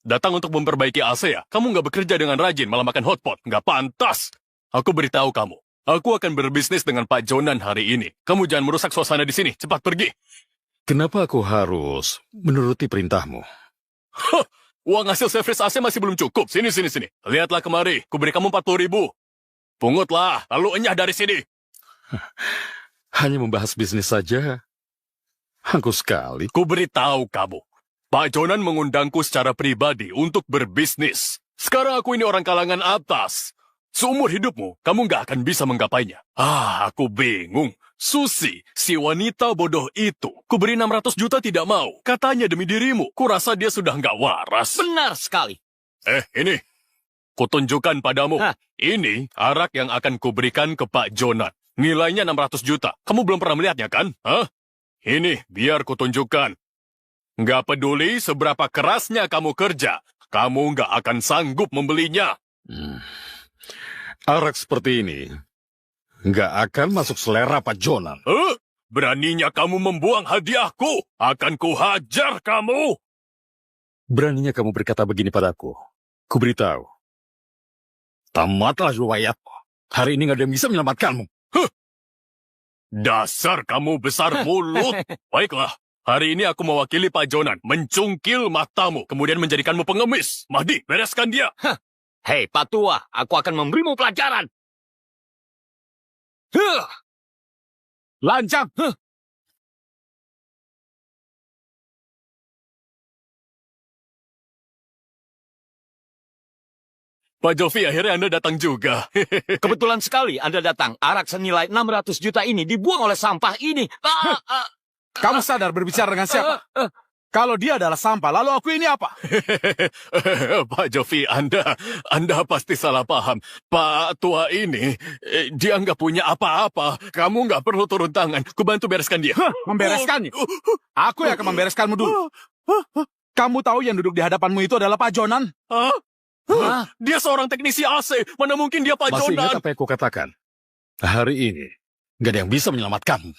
Datang untuk memperbaiki AC ya? Kamu nggak bekerja dengan rajin, malah makan hotpot. Nggak pantas. Aku beritahu kamu. Aku akan berbisnis dengan Pak Jonan hari ini. Kamu jangan merusak suasana di sini. Cepat pergi. Kenapa aku harus menuruti perintahmu? Uang hasil servis AC masih belum cukup. Sini. Lihatlah kemari. Ku beri kamu 40.000. Pungutlah, lalu enyah dari sini. Hanya membahas bisnis saja. Aku sekali. Ku beritahu kamu. Pak Jonan mengundangku secara pribadi untuk berbisnis. Sekarang aku ini orang kalangan atas. Seumur hidupmu, kamu nggak akan bisa menggapainya. Aku bingung. Susi, si wanita bodoh itu. Ku beri 600 juta tidak mau. Katanya demi dirimu. Ku rasa dia sudah nggak waras. Benar sekali. Ini. Kutunjukkan padamu. Hah? Ini arak yang akan kuberikan ke Pak Jonan. Nilainya 600 juta. Kamu belum pernah melihatnya kan? Ini, biar kutunjukkan. Nggak peduli seberapa kerasnya kamu kerja, kamu nggak akan sanggup membelinya. Arak seperti ini nggak akan masuk selera Pak Jonan. Beraninya kamu membuang hadiahku, akan kuhajar kamu. Beraninya kamu berkata begini padaku. Ku beritahu. Tamatlah riwayatmu. Hari ini nggak ada yang bisa menyelamatkanmu. Dasar kamu besar mulut. Baiklah, hari ini aku mewakili Pak Jonan mencungkil matamu, kemudian menjadikanmu pengemis. Mahdi, bereskan dia. Hei, Pak Tua, aku akan memberimu pelajaran. Lancang. Pak Jovi, akhirnya Anda datang juga. Kebetulan sekali Anda datang. Arak senilai 600 juta ini dibuang oleh sampah ini. Kamu sadar berbicara dengan siapa? Kalau dia adalah sampah, lalu aku ini apa? Pak Jovi, Anda pasti salah paham. Pak tua ini, dia nggak punya apa-apa. Kamu nggak perlu turun tangan. Kubantu bereskan dia. Membereskannya? Aku yang akan membereskanmu dulu. Kamu tahu yang duduk di hadapanmu itu adalah Pak Jonan? Dia seorang teknisi AC. Mana mungkin dia Pak Masih Jonan? ingat apa yang ku katakan? Hari ini, nggak ada yang bisa menyelamatkanmu.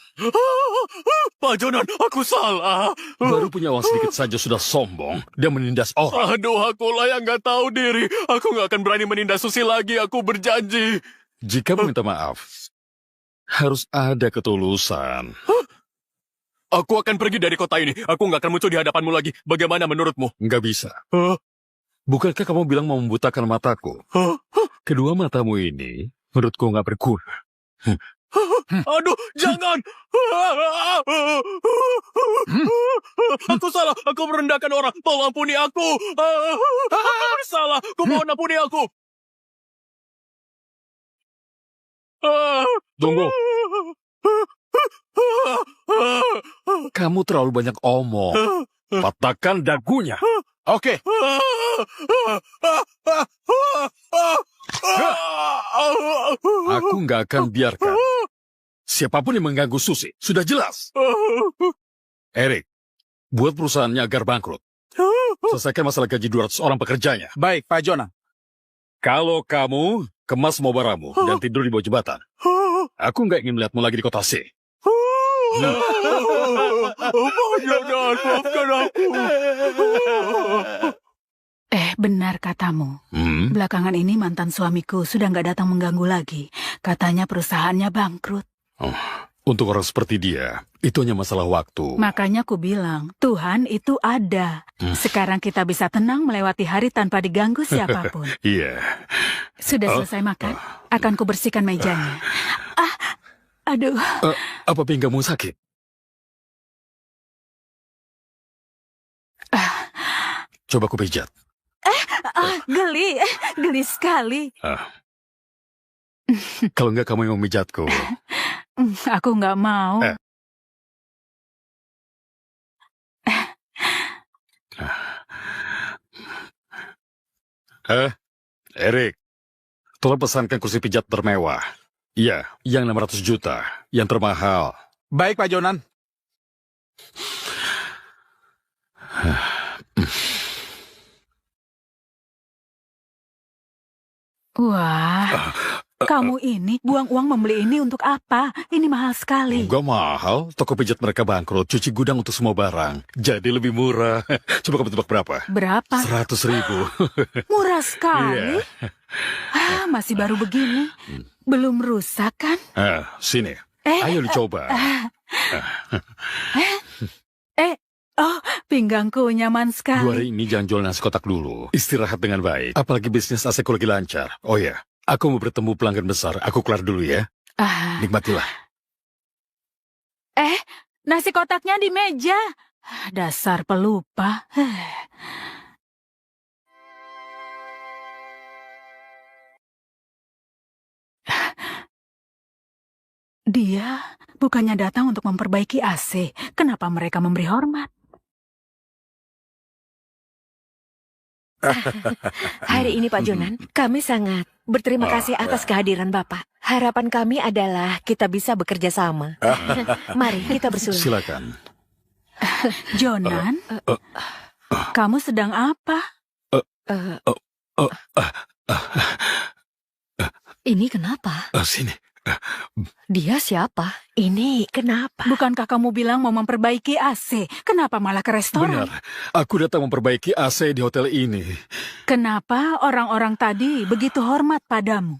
Pak Jonan, aku salah. Baru punya uang sedikit saja sudah sombong dan menindas orang. Aduh, akulah yang nggak tahu diri. Aku nggak akan berani menindas Susi lagi. Aku berjanji. Jika meminta maaf, harus ada ketulusan. Aku akan pergi dari kota ini. Aku nggak akan muncul di hadapanmu lagi. Bagaimana menurutmu? Nggak bisa. Bukankah kamu bilang mau membutakan mataku? Kedua matamu ini, menurutku nggak berguna. Aduh, jangan! Aku salah, aku merendahkan orang. Tolong ampuni aku. Aku bersalah, aku mohon ampuni aku. Tunggu. Kamu terlalu banyak omong. Patahkan dagunya. Oke. Aku nggak akan biarkan siapapun yang mengganggu Susi. Sudah jelas. Erik, buat perusahaannya agar bangkrut. Selesaikan masalah gaji 200 orang pekerjanya. Baik, Pak Jonan. Kalau kamu kemas semua barangmu dan tidur di bawah jembatan, aku nggak ingin melihatmu lagi di kota C. Pak Jonan, maafkan aku. Benar katamu. Belakangan ini mantan suamiku sudah nggak datang mengganggu lagi. Katanya perusahaannya bangkrut. Untuk orang seperti dia, itu hanya masalah waktu. Makanya ku bilang, Tuhan itu ada. Sekarang kita bisa tenang melewati hari tanpa diganggu siapapun. Iya. Sudah selesai makan? Akan ku bersihkan mejanya. Aduh. Apa pinggamu sakit? Coba ku pijat. Geli sekali. Kalau enggak kamu yang memijatku. Aku nggak mau. Erik, tolong pesankan kursi pijat termewah. Iya, yang 600 juta, yang termahal. Baik, Pak Jonan. Wah, kamu ini buang uang membeli ini untuk apa? Ini mahal sekali. Enggak mahal, toko pijat mereka bangkrut, cuci gudang untuk semua barang. Jadi lebih murah. Coba kamu tebak berapa? Berapa? 100.000. Murah sekali. Masih baru begini. Belum rusak kan? Sini. Ayo dicoba. Pinggangku nyaman 2 sekali. hari ini jangan jual nasi kotak dulu. Istirahat dengan baik. Apalagi bisnis AC-ku lagi lancar. Oh ya, aku mau bertemu pelanggan besar. Aku kelar dulu ya. Nikmatilah. Nasi kotaknya di meja. Dasar pelupa. Dia bukannya datang untuk memperbaiki AC. Kenapa mereka memberi hormat? Hari ini Pak Jonan, kami sangat berterima kasih atas kehadiran Bapak. Harapan kami adalah kita bisa bekerja sama. Mari kita bersulit. Silakan. Jonan, kamu sedang apa? Ini kenapa? Sini. Dia siapa? Ini kenapa? Bukankah kamu bilang mau memperbaiki AC? Kenapa malah ke restoran? Benar. Aku datang memperbaiki AC di hotel ini. Kenapa orang-orang tadi begitu hormat padamu?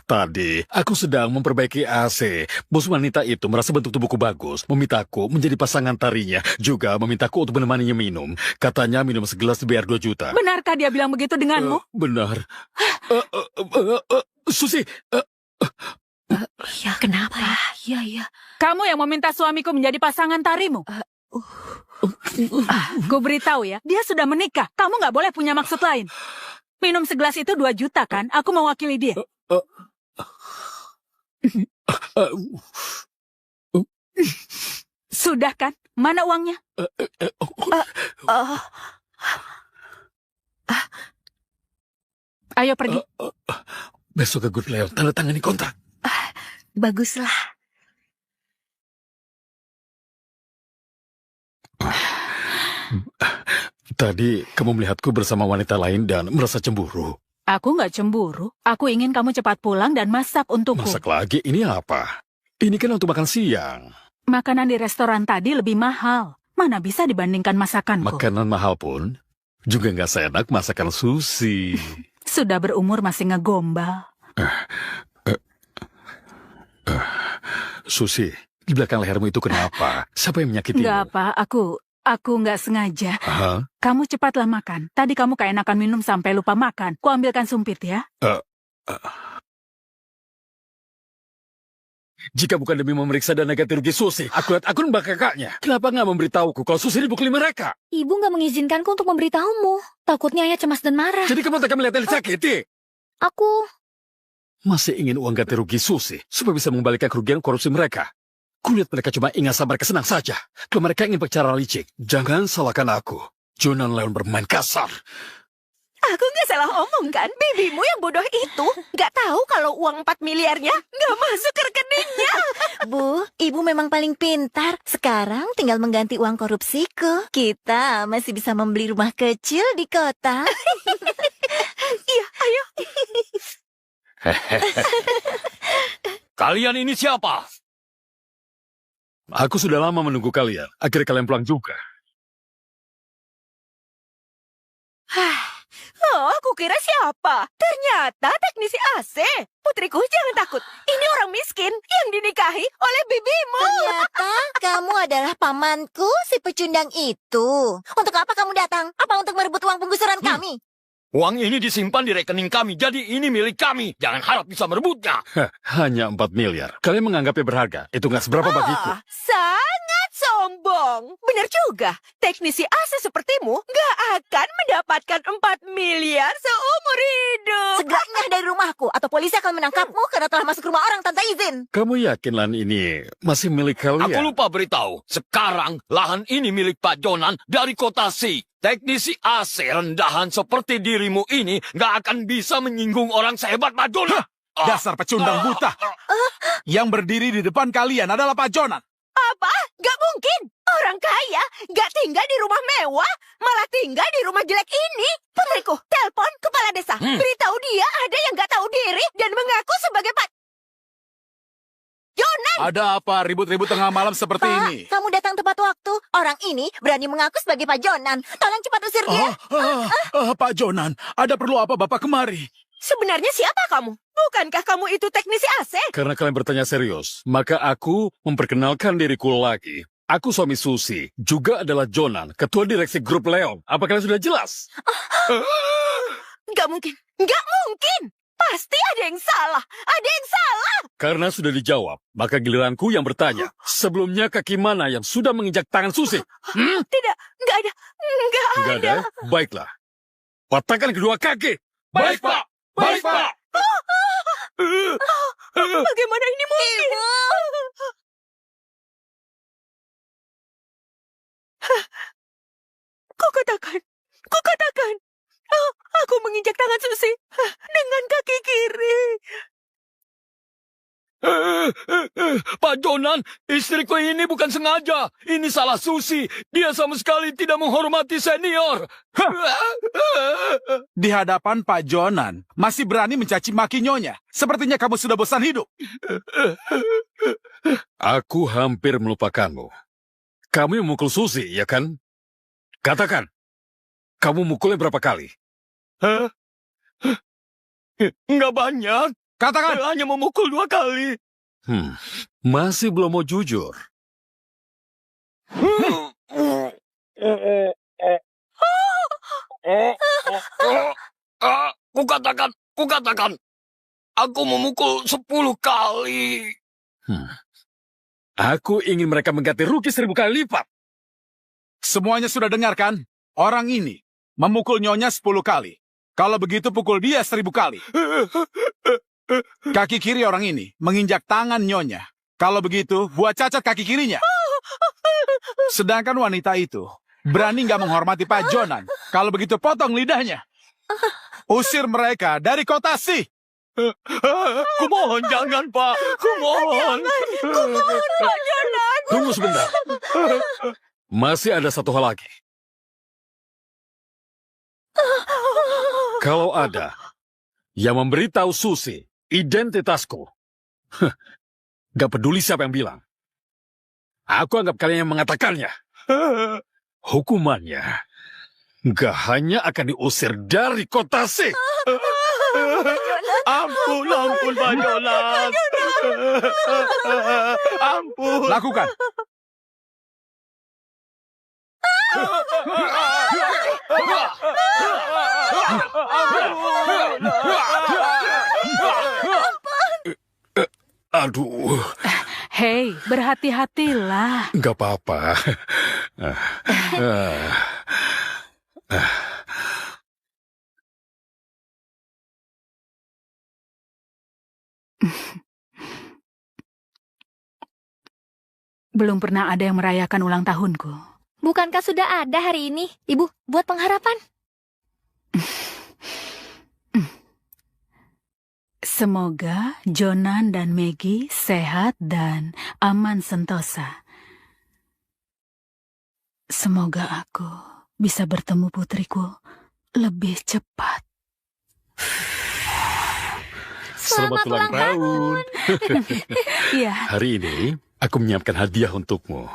Tadi aku sedang memperbaiki AC. Bos wanita itu merasa bentuk tubuhku bagus, memintaku menjadi pasangan tarinya, juga memintaku untuk menemaninya minum. Katanya minum segelas dibayar 2 juta. Benarkah dia bilang begitu denganmu? Benar. Susi, Ya, kenapa ya? Ya. Kamu yang meminta suamiku menjadi pasangan tarimu? Ku beritahu ya, dia sudah menikah. Kamu nggak boleh punya maksud lain. Minum segelas itu 2 juta kan? Aku mewakili dia. Sudah kan? Mana uangnya? Ayo pergi. Besok ke Good Leon, tanda tangani kontrak. Baguslah. Tadi kamu melihatku bersama wanita lain dan merasa cemburu. Aku nggak cemburu. Aku ingin kamu cepat pulang dan masak untukku. Masak lagi? Ini apa? Ini kan untuk makan siang. Makanan di restoran tadi lebih mahal. Mana bisa dibandingkan masakanku? Makanan mahal pun juga nggak seenak masakan Susi. Sudah berumur masih ngegombal. Susi, di belakang lehermu itu kenapa? Siapa yang menyakitimu? Nggak apa, aku nggak sengaja. Hah? Kamu cepatlah makan. Tadi kamu keenakan minum sampai lupa makan. Ku ambilkan sumpit ya. Jika bukan demi memeriksa dana ganti rugi Susi, aku lihat akun mbak kakaknya. Kenapa nggak memberitahuku kalau Susi dipukuli mereka? Ibu nggak mengizinkanku untuk memberitahumu. Takutnya ayah cemas dan marah. Jadi kamu tak melihat disakiti? Aku... Masih ingin uang ganti rugi Susi supaya bisa mengembalikan kerugian korupsi mereka. Kulihat mereka cuma ingin mereka senang saja. Kalau mereka ingin bicara licik, jangan salahkan aku. Jonan Leon bermain kasar. Aku nggak salah omong kan? Bibimu yang bodoh itu nggak tahu kalau uang 4 miliarnya nggak masuk ke rekeningnya. Bu, ibu memang paling pintar. Sekarang tinggal mengganti uang korupsiku. Kita masih bisa membeli rumah kecil di kota. Iya, ayo. Kalian ini siapa? Aku sudah lama menunggu kalian. Akhirnya kalian pulang juga. Oh, aku kira siapa? Ternyata teknisi AC. Putriku, jangan takut. Ini orang miskin yang dinikahi oleh bibimu. Ternyata kamu adalah pamanku, si pecundang itu. Untuk apa kamu datang? Apa untuk merebut uang penggusuran kami? Uang ini disimpan di rekening kami, jadi ini milik kami. Jangan harap bisa merebutnya. Hanya 4 miliar. Kalian menganggapnya berharga. Itu nggak seberapa bagiku. Sangat sombong. Benar juga. Teknisi AC sepertimu nggak akan mendapatkan 4 miliar seumur hidup. Segera nyah dari rumahku, atau polisi akan menangkapmu karena telah masuk rumah orang tanpa izin. Kamu yakin lahan ini masih milik kalian? Aku lupa beritahu. Sekarang lahan ini milik Pak Jonan dari kota C. Teknisi AC rendahan seperti dirimu ini nggak akan bisa menyinggung orang sehebat Pak Jonan. Dasar pecundang buta. Yang berdiri di depan kalian adalah Pak Jonan. Apa? Gak mungkin. Orang kaya gak tinggal di rumah mewah, malah tinggal di rumah jelek ini. Putriku, telepon kepala desa. Beritahu dia ada yang gak tahu diri dan mengaku sebagai Pak Jonan. Ada apa ribut-ribut tengah malam seperti ini? Kamu datang tepat waktu. Orang ini berani mengaku sebagai Pak Jonan. Tolong cepat usir dia. Pak Jonan, ada perlu apa Bapak kemari? Sebenarnya siapa kamu? Bukankah kamu itu teknisi AC? Karena kalian bertanya serius, maka aku memperkenalkan diriku lagi. Aku suami Susi, juga adalah Jonan, ketua direksi grup Leon. Apa kalian sudah jelas? Gak mungkin. Gak mungkin. Pasti ada yang salah. Ada yang salah. Karena sudah dijawab, maka giliranku yang bertanya. Sebelumnya kaki mana yang sudah menginjak tangan Susi? Tidak. Gak ada. Gak Nggak ada? Baiklah. Patahkan kedua kaki. Baik, Pak. Baik, Pak. Bagaimana ini mungkin? Kukatakan. Oh, aku menginjak tangan Susi dengan kaki kiri. Pak Jonan, istriku ini bukan sengaja. Ini salah Susi. Dia sama sekali tidak menghormati senior. Di hadapan Pak Jonan, masih berani mencaci maki nyonya. Sepertinya kamu sudah bosan hidup. Aku hampir melupakanmu. Kamu yang mukul Susi, ya kan? Katakan, kamu mukulnya berapa kali? Nggak banyak. Katakan. Hanya memukul 2 kali. Masih belum mau jujur. Kukatakan. Aku memukul 10 kali. Aku ingin mereka mengganti rugi 1000 kali lipat. Semuanya sudah dengar kan? Orang ini memukul nyonya 10 kali. Kalau begitu pukul dia 1000 kali. Kaki kiri orang ini menginjak tangan nyonya. Kalau begitu, buat cacat kaki kirinya. Sedangkan wanita itu berani nggak menghormati Pak Jonan. Kalau begitu, potong lidahnya. Usir mereka dari kota Si. Kumohon jangan, Pak. Kumohon. Kumohon, Pak Jonan. Tunggu sebentar. Masih ada satu hal lagi. Kalau ada yang memberitahu Susi identitasku, gak peduli siapa yang bilang. Aku anggap kalian yang mengatakannya. Hukumannya gak hanya akan diusir dari kota Si. Ampun, Pak Jonan. Ampun. Lakukan. Aduh. Hei, berhati-hatilah. Gak apa-apa. Belum pernah ada yang merayakan ulang tahunku. Bukankah sudah ada hari ini? Ibu, buat pengharapan. Semoga Jonan dan Maggie sehat dan aman sentosa. Semoga aku bisa bertemu putriku lebih cepat. Selamat ulang tahun. Iya. Hari ini aku menyiapkan hadiah untukmu.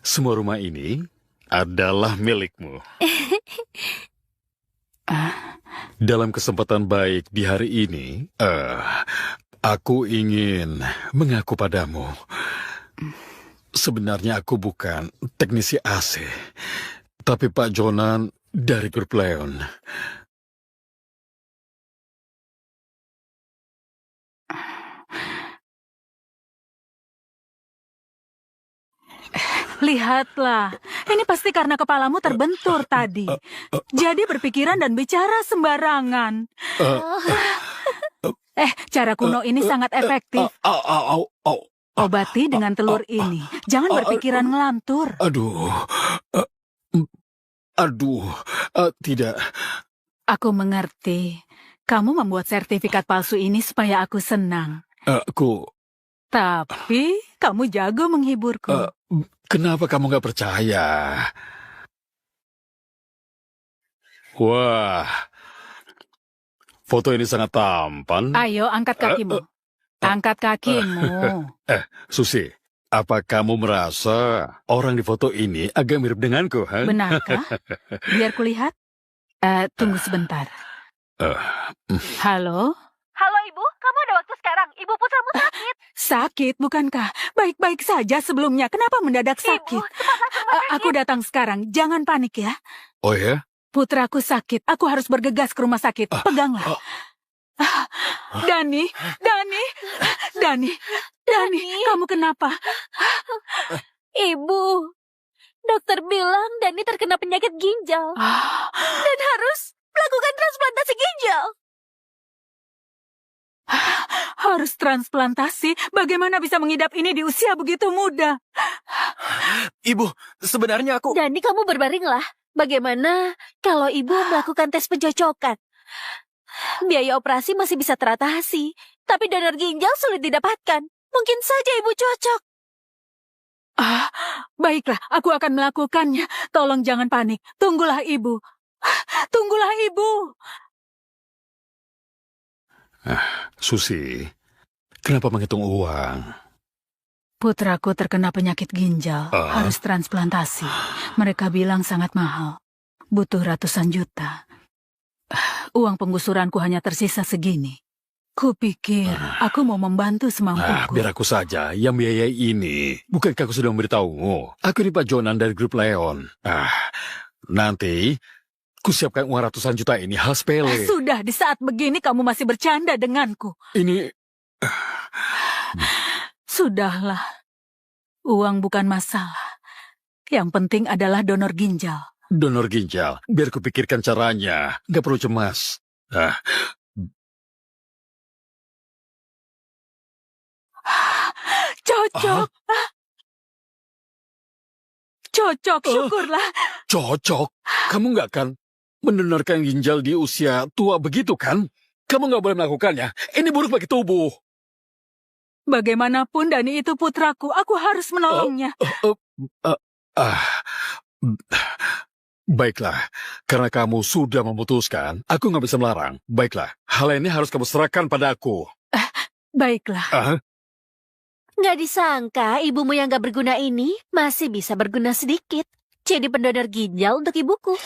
Semua rumah ini adalah milikmu. Dalam kesempatan baik di hari ini, aku ingin mengaku padamu. Sebenarnya aku bukan teknisi AC, tapi Pak Jonan dari grup Leon. Lihatlah, ini pasti karena kepalamu terbentur tadi. Jadi berpikiran dan bicara sembarangan. Cara kuno ini sangat efektif. Obati dengan telur ini. Jangan berpikiran ngelantur. Tidak. Aku mengerti. Kamu membuat sertifikat palsu ini supaya aku senang. Tapi kamu jago menghiburku. Kenapa kamu nggak percaya? Wah, foto ini sangat tampan. Ayo, angkat kakimu. Angkat kakimu. Susi, apa kamu merasa orang di foto ini agak mirip denganku? Benarkah? Biar kulihat. Tunggu sebentar. Halo? Halo Ibu, kamu ada waktu sekarang. Ibu putramu sakit. Sakit, bukankah? Baik-baik saja sebelumnya. Kenapa mendadak sakit? Ibu, cepatlah ke rumah sakit. Aku datang sekarang. Jangan panik ya. Oh ya? Putraku sakit. Aku harus bergegas ke rumah sakit. Peganglah. Dani, kamu kenapa? Ibu, dokter bilang Dani terkena penyakit ginjal. Dan harus melakukan transplantasi ginjal. Harus transplantasi? Bagaimana bisa mengidap ini di usia begitu muda? Ibu, sebenarnya aku... Dani, kamu berbaringlah. Bagaimana kalau ibu melakukan tes pencocokan? Biaya operasi masih bisa teratasi, tapi donor ginjal sulit didapatkan. Mungkin saja ibu cocok. Baiklah, aku akan melakukannya. Tolong jangan panik. Tunggulah ibu. Tunggulah ibu. Susi, kenapa menghitung uang? Putraku terkena penyakit ginjal, harus transplantasi. Mereka bilang sangat mahal, butuh ratusan juta. Uang penggusuranku hanya tersisa segini. Kupikir aku mau membantu semampuku. Biar aku saja yang biayai ini. Bukankah aku sudah memberitahumu? Aku ini Pak Jonan dari grup Leon. Nanti kusiapkan uang ratusan juta ini hal sepele. Sudah, di saat begini kamu masih bercanda denganku. Ini... Sudahlah. Uang bukan masalah. Yang penting adalah donor ginjal. Donor ginjal? Biar kupikirkan caranya. Nggak perlu cemas. Cocok. Cocok, syukurlah. Cocok? Kamu nggak akan mendonorkan ginjal di usia tua begitu kan? Kamu nggak boleh melakukannya. Ini buruk bagi tubuh. Bagaimanapun Dani itu putraku, aku harus menolongnya. Baiklah, karena kamu sudah memutuskan, aku nggak bisa melarang. Baiklah, hal ini harus kamu serahkan pada aku. Baiklah. Nggak disangka ibumu yang nggak berguna ini masih bisa berguna sedikit. Jadi pendonor ginjal untuk ibuku.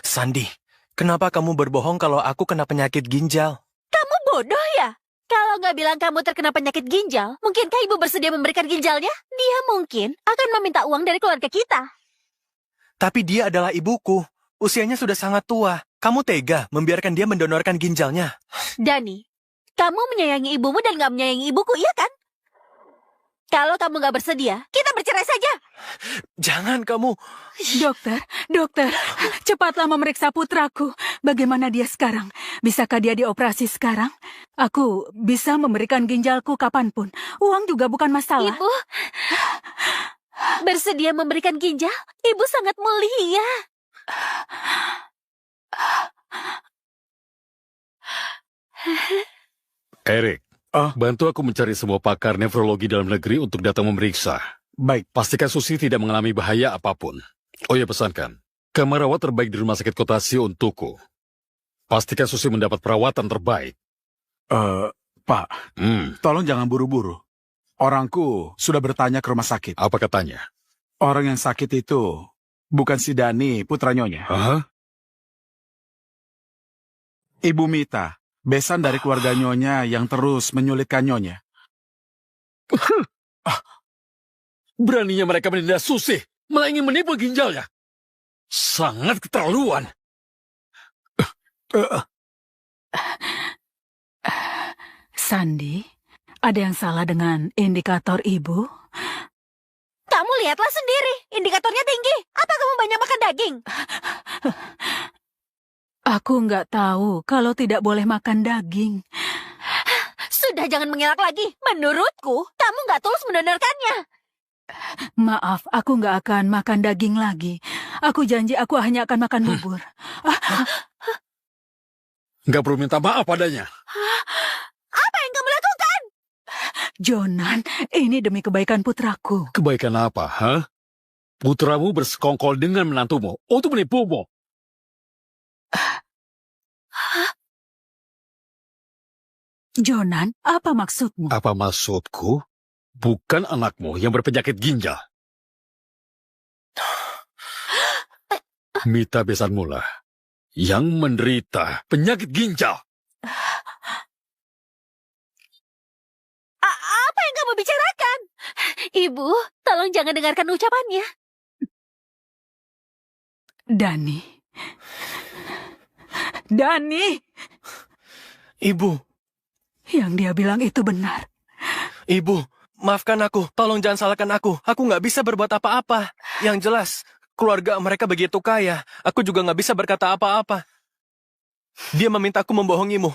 Sandi, kenapa kamu berbohong kalau aku kena penyakit ginjal? Kamu bodoh ya? Kalau nggak bilang kamu terkena penyakit ginjal, mungkinkah ibu bersedia memberikan ginjalnya? Dia mungkin akan meminta uang dari keluarga kita. Tapi dia adalah ibuku. Usianya sudah sangat tua. Kamu tega membiarkan dia mendonorkan ginjalnya? Dani, kamu menyayangi ibumu dan nggak menyayangi ibuku, iya kan? Kalau kamu nggak bersedia, kita bercerai saja. Jangan kamu... Dokter, cepatlah memeriksa putraku. Bagaimana dia sekarang? Bisakah dia dioperasi sekarang? Aku bisa memberikan ginjalku kapanpun. Uang juga bukan masalah. Ibu, Bersedia memberikan ginjal? Ibu sangat mulia. Erik, Ah? bantu aku mencari semua pakar nefrologi dalam negeri untuk datang memeriksa. Baik, Pastikan Susi tidak mengalami bahaya apapun. Oh ya, pesankan. Kamar rawat terbaik di rumah sakit Kotasi untukku. Pastikan Susi mendapat perawatan terbaik. Pak, Hmm, tolong jangan buru-buru. Orangku sudah bertanya ke rumah sakit. apa katanya? Orang yang sakit itu bukan si Dani, putra Nyonya. Hah? Ibu Mita, besan dari keluarga Nyonya yang terus menyulitkan Nyonya. Beraninya mereka menindas Susi, malah ingin menipu ginjalnya. Sangat keterlaluan. Sandi, ada yang salah dengan indikator ibu? Kamu lihatlah sendiri, indikatornya tinggi. Apa kamu banyak makan daging? Aku nggak tahu kalau tidak boleh makan daging. Sudah, jangan mengelak lagi. Menurutku, kamu nggak tulus mendonorkannya. Maaf, aku nggak akan makan daging lagi. Aku janji aku hanya akan makan bubur. Nggak perlu minta maaf padanya. Apa yang kamu lakukan? Jonan, ini demi kebaikan putraku. Kebaikan apa, ha? Putramu bersekongkol dengan menantumu untuk menipumu. Jonan, apa maksudmu? Apa maksudku? Bukan anakmu yang berpenyakit ginjal. Mita besanmu lah yang menderita penyakit ginjal. Apa yang kamu bicarakan? Ibu, tolong jangan dengarkan ucapannya. Dani. Dani! Ibu, Yang dia bilang itu benar. Ibu, maafkan aku. Tolong jangan salahkan aku. Aku nggak bisa berbuat apa-apa. Yang jelas, keluarga mereka begitu kaya. Aku juga nggak bisa berkata apa-apa. Dia meminta aku membohongimu.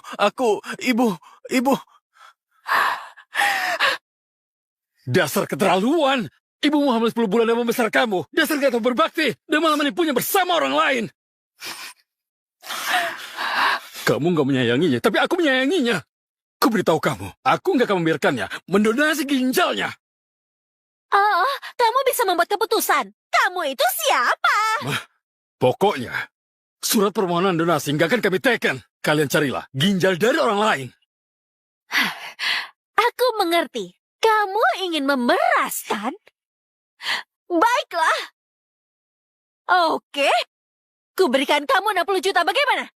Ibu. Dasar keterlaluan. Ibumu hamil 10 bulan dan membesar kamu. Dasar gak tahu berbakti. Dan malah menipunya bersama orang lain. Kamu gak menyayanginya, tapi aku menyayanginya. Aku beritahu kamu, aku gak akan membiarkannya mendonasi ginjalnya. Oh, kamu bisa membuat keputusan. Kamu itu siapa? Pokoknya, surat permohonan donasi gak akan kami teken. Kalian carilah ginjal dari orang lain. Aku mengerti. Kamu ingin memeras, kan? Baiklah. Oke. Ku berikan kamu 60 juta, bagaimana?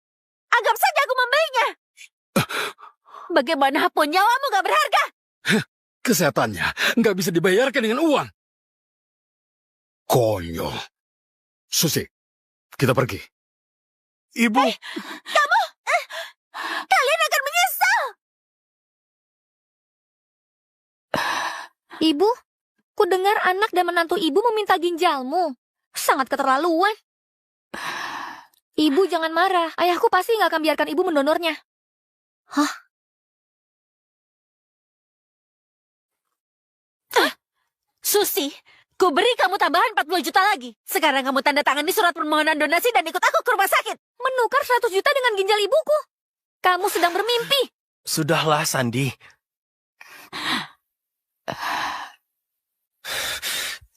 Anggap saja aku membelinya. Bagaimanapun nyawamu gak berharga. Kesehatannya gak bisa dibayarkan dengan uang. Konyol. Susi, kita pergi. Ibu, Kalian akan menyesal. Ibu, ku dengar anak dan menantu ibu meminta ginjalmu. Sangat keterlaluan. Ibu jangan marah. Ayahku pasti nggak akan biarkan ibu mendonornya. Susi, ku beri kamu tambahan 40 juta lagi. Sekarang kamu tanda tangan di surat permohonan donasi dan ikut aku ke rumah sakit. Menukar 100 juta dengan ginjal ibuku. Kamu sedang bermimpi. Sudahlah, Sandi.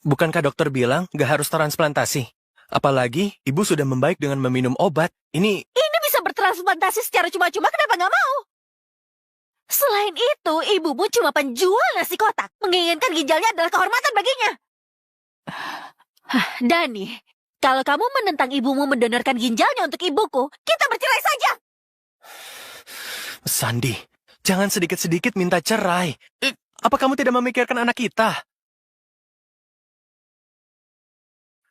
Bukankah dokter bilang gak harus transplantasi? Apalagi ibu sudah membaik dengan meminum obat. Ini Bisa bertransplantasi secara cuma-cuma, kenapa nggak mau? Selain itu, ibumu cuma penjual nasi kotak. Menginginkan ginjalnya adalah kehormatan baginya. Dani, kalau kamu menentang ibumu mendonorkan ginjalnya untuk ibuku, kita bercerai saja. Sandi, jangan sedikit-sedikit minta cerai. Apa kamu tidak memikirkan anak kita?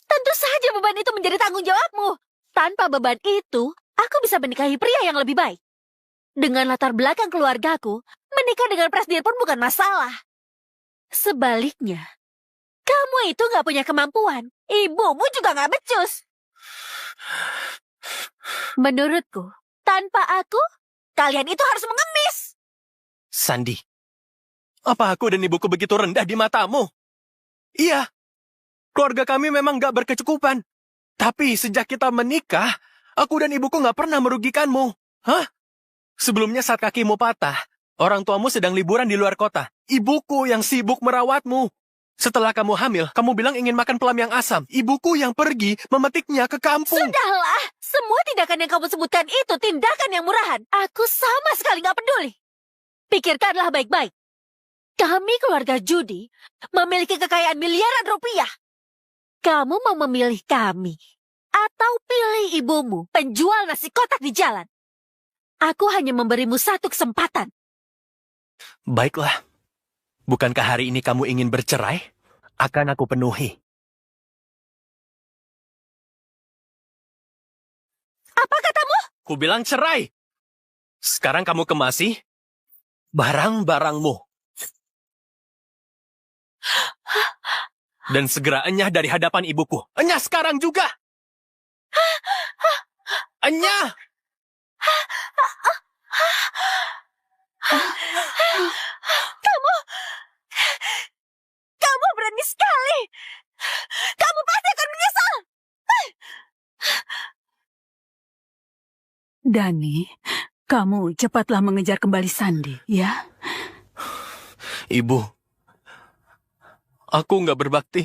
Tentu saja beban itu menjadi tanggung jawabmu. Tanpa beban itu, aku bisa menikahi pria yang lebih baik. Dengan latar belakang keluargaku, menikah dengan presdir pun bukan masalah. Sebaliknya, kamu itu nggak punya kemampuan. Ibumu juga nggak becus. Menurutku, tanpa aku, kalian itu harus mengemis. Sandi, apa aku dan ibuku begitu rendah di matamu? Iya, Keluarga kami memang gak berkecukupan. Tapi sejak kita menikah, aku dan ibuku gak pernah merugikanmu. Hah? Sebelumnya saat kakimu patah, orang tuamu sedang liburan di luar kota. Ibuku yang sibuk merawatmu. Setelah kamu hamil, kamu bilang ingin makan pelam yang asam. Ibuku yang pergi memetiknya ke kampung. Sudahlah, semua tindakan yang kamu sebutkan itu tindakan yang murahan. Aku sama sekali gak peduli. Pikirkanlah baik-baik. Kami keluarga Judy memiliki kekayaan miliaran rupiah. Kamu mau memilih kami atau pilih ibumu, penjual nasi kotak di jalan? Aku hanya memberimu satu kesempatan. Baiklah. Bukankah hari ini kamu ingin bercerai? Akan aku penuhi. Apa katamu? Ku bilang cerai. Sekarang kamu kemasi barang-barangmu. Dan segera enyah dari hadapan ibuku. Enyah sekarang juga. Enyah. Kamu berani sekali. Kamu pasti akan menyesal. Dani, kamu cepatlah mengejar kembali Sandi, ya? Ibu, aku nggak berbakti.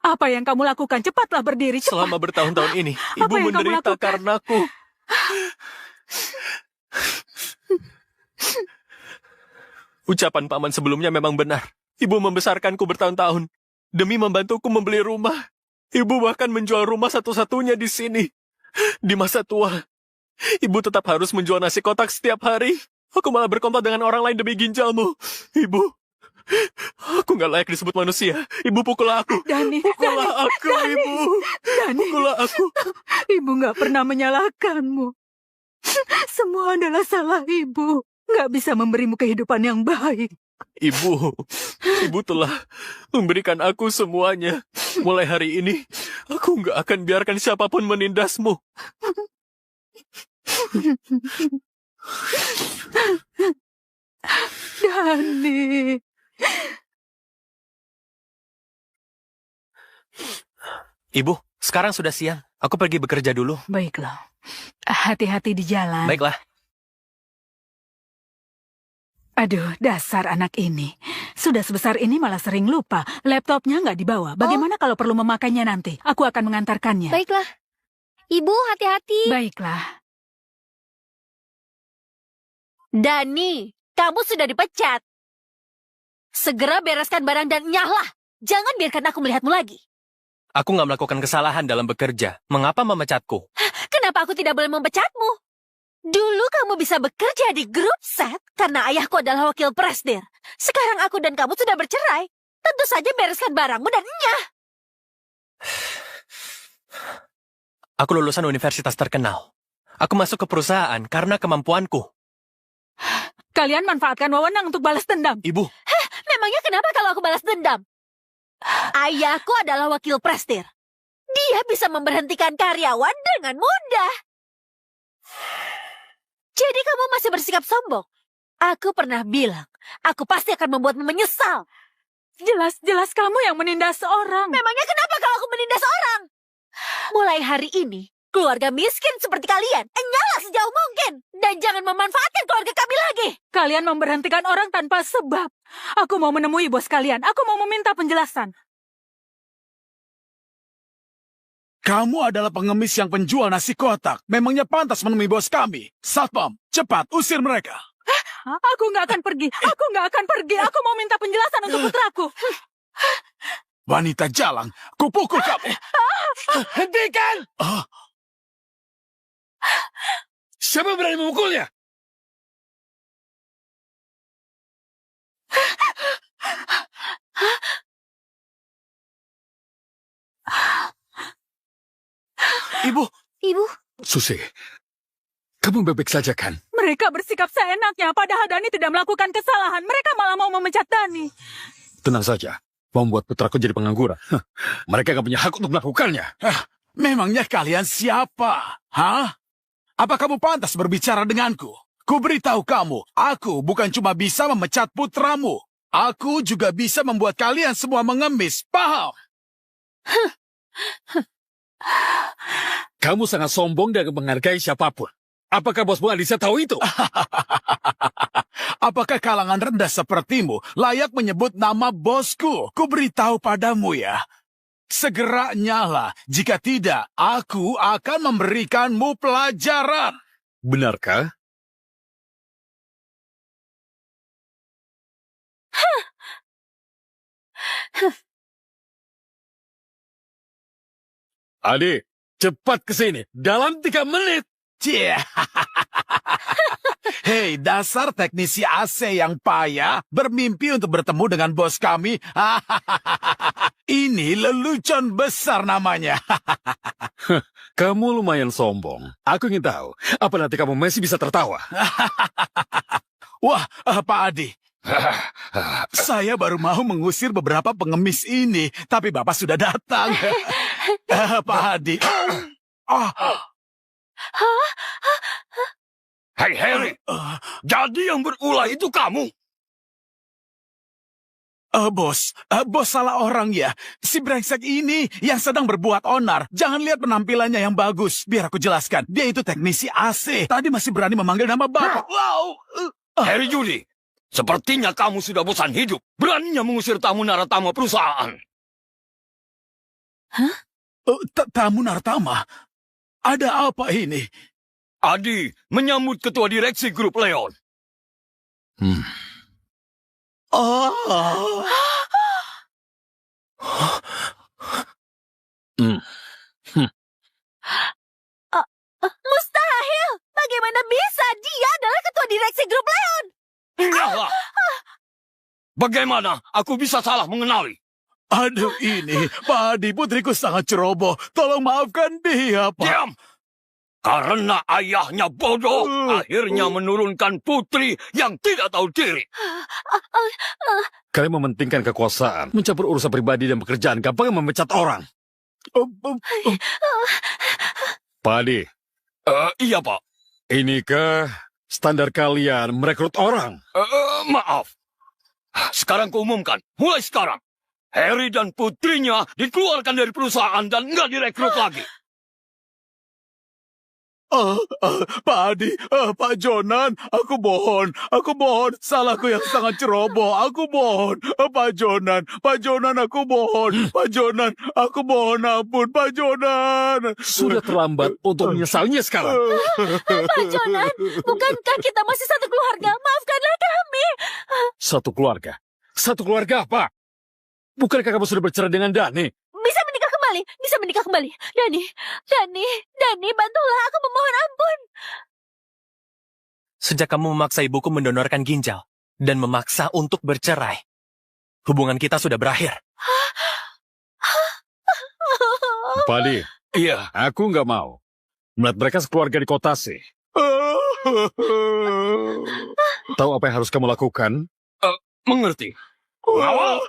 Apa yang kamu lakukan? Cepatlah berdiri, cepat. Selama bertahun-tahun ini, Apa ibu yang kamu menderita lakukan? karenaku. Ucapan paman sebelumnya memang benar. Ibu membesarkanku bertahun-tahun demi membantuku membeli rumah. Ibu bahkan menjual rumah satu-satunya di sini. Di masa tua, ibu tetap harus menjual nasi kotak setiap hari. Aku malah berkomplot dengan orang lain demi ginjalmu. Ibu, aku nggak layak disebut manusia. Ibu pukul aku. Dani, Pukullah aku, Dani, Ibu. Dani, Pukullah aku. Ibu nggak pernah menyalahkanmu. Semua adalah salah ibu. Nggak bisa memberimu kehidupan yang baik. Ibu telah memberikan aku semuanya. Mulai hari ini, aku nggak akan biarkan siapapun menindasmu. Dani. Ibu, sekarang sudah siang. Aku pergi bekerja dulu. Baiklah. Hati-hati di jalan. Baiklah. Aduh, dasar anak ini. Sudah sebesar ini malah sering lupa. Laptopnya nggak dibawa. Bagaimana kalau perlu memakainya nanti? Aku akan mengantarkannya. Baiklah. Ibu, hati-hati. Baiklah. Dani, kamu sudah dipecat. Segera bereskan barang dan nyahlah. Jangan biarkan aku melihatmu lagi. Aku nggak melakukan kesalahan dalam bekerja. Mengapa memecatku? Kenapa aku tidak boleh memecatmu? Dulu kamu bisa bekerja di grup set karena ayahku adalah wakil presdir. Sekarang aku dan kamu sudah bercerai. Tentu saja bereskan barangmu dan nyah. Aku lulusan universitas terkenal. Aku masuk ke perusahaan karena kemampuanku. Kalian manfaatkan wewenang untuk balas dendam. Ibu, Memangnya kenapa kalau aku balas dendam? Ayahku adalah wakil presdir. Dia bisa memberhentikan karyawan dengan mudah. Jadi kamu masih bersikap sombong? Aku pernah bilang, aku pasti akan membuatmu menyesal. Jelas-jelas kamu yang menindas orang. Memangnya kenapa kalau aku menindas orang? Mulai hari ini, keluarga miskin seperti kalian, enyahlah sejauh mungkin. Dan jangan memanfaatkan keluarga kami lagi. Kalian memberhentikan orang tanpa sebab. Aku mau menemui bos kalian. Aku mau meminta penjelasan. Kamu adalah pengemis yang penjual nasi kotak. Memangnya pantas menemui bos kami. Satpam, cepat usir mereka. Aku nggak akan pergi. Aku nggak akan pergi. Aku mau minta penjelasan untuk putraku. Wanita jalang, kupukul kamu. Hentikan! Siapa berani memukulnya? Ibu. Ibu, Susi, kamu baik-baik saja kan? Mereka bersikap seenaknya, padahal Dani tidak melakukan kesalahan. Mereka malah mau memecat Dani. Tenang saja, mau membuat putraku jadi pengangguran. Mereka gak punya hak untuk melakukannya. Memangnya kalian siapa? Hah? Apa kamu pantas berbicara denganku? Ku beritahu kamu, aku bukan cuma bisa memecat putramu. Aku juga bisa membuat kalian semua mengemis, paham? Kamu sangat sombong dan menghargai siapapun. Apakah bosmu Alisa tahu itu? Apakah kalangan rendah sepertimu layak menyebut nama bosku? Ku beritahu padamu ya. Segera nyala. Jika tidak, aku akan memberikanmu pelajaran. Benarkah? Adik, cepat ke sini. Dalam 3 menit. Cie. Hei, dasar teknisi AC yang payah bermimpi untuk bertemu dengan bos kami. Ini lelucon besar namanya. Kamu lumayan sombong. Aku ingin tahu, apa nanti kamu masih bisa tertawa? Wah, Pak Adi. Saya baru mau mengusir beberapa pengemis ini, tapi Bapak sudah datang. Pak Adi. Hei Harry, jadi yang berulah itu kamu? Bos salah orang ya. Si brengsek ini yang sedang berbuat onar. Jangan lihat penampilannya yang bagus. Biar aku jelaskan. Dia itu teknisi AC. Tadi masih berani memanggil nama Bapak. Wow. Harry Judy, sepertinya kamu sudah bosan hidup. Beraninya mengusir tamu naratama perusahaan. Hah? Tamu Nartama? Ada apa ini? Adi menyambut ketua direksi grup Leon. Mustahil! Bagaimana bisa? Dia adalah ketua direksi grup Leon. Nyala! Bagaimana aku bisa salah mengenali? Aduh ini, Pak Adi, putriku sangat ceroboh. Tolong maafkan dia, Pak. Diam! Karena ayahnya bodoh, akhirnya menurunkan putri yang tidak tahu diri. Kalian mementingkan kekuasaan, mencampur urusan pribadi dan pekerjaan, gampang memecat orang. Pak Adi. Iya, Pak. Inikah standar kalian merekrut orang? Maaf. Sekarang kuumumkan, mulai sekarang. Harry dan putrinya dikeluarkan dari perusahaan dan nggak direkrut lagi. Pak Adi, Pak Jonan, aku mohon, salahku yang sangat ceroboh, aku mohon, Pak Jonan, aku mohon, Pak Jonan, aku mohon ampun, Pak Jonan. Sudah terlambat untuk menyesalnya sekarang. Pak Jonan, bukankah kita masih satu keluarga? Maafkanlah kami. Satu keluarga? Satu keluarga apa? Bukankah kamu sudah bercerai dengan Dani? Bisa menikah kembali. Dani, bantulah, aku memohon ampun. Sejak kamu memaksa ibuku mendonorkan ginjal dan memaksa untuk bercerai, hubungan kita sudah berakhir. Pak Adi, Iya. aku nggak mau melihat mereka sekeluarga di kota sih. Tahu apa yang harus kamu lakukan? Mengerti. Awal,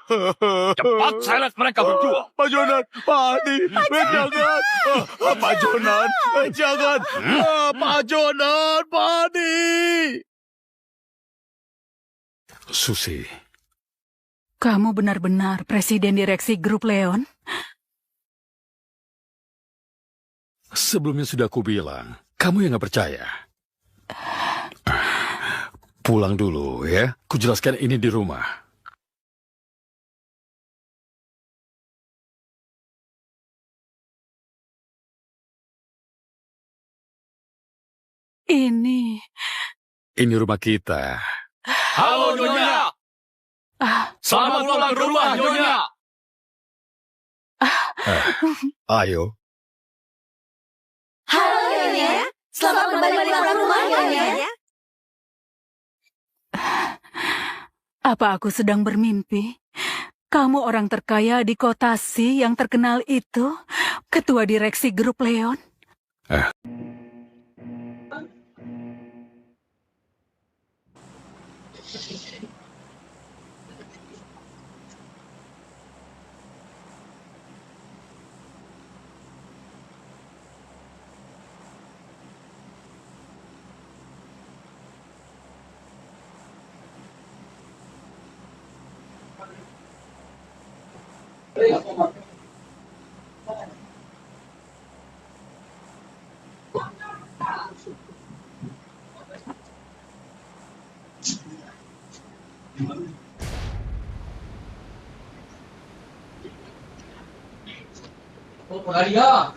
cepat seret mereka berdua. Pak Jonan, Pak Adi, jangan. Pak Jonan, jangan. Pak Jonan, Pak Adi. Susi. Kamu benar-benar presiden direksi grup Leon? Sebelumnya sudah aku bilang, kamu yang nggak percaya. Pulang dulu ya, kujelaskan ini di rumah. Ini rumah kita. Halo, Nyonya. Selamat pulang ke rumah, Nyonya. Ayo. Halo, Nyonya. Selamat kembali pulang ke rumah, Nyonya. Apa aku sedang bermimpi? Kamu orang terkaya di kota Si yang terkenal itu, ketua direksi grup Leon? Help! Watch out!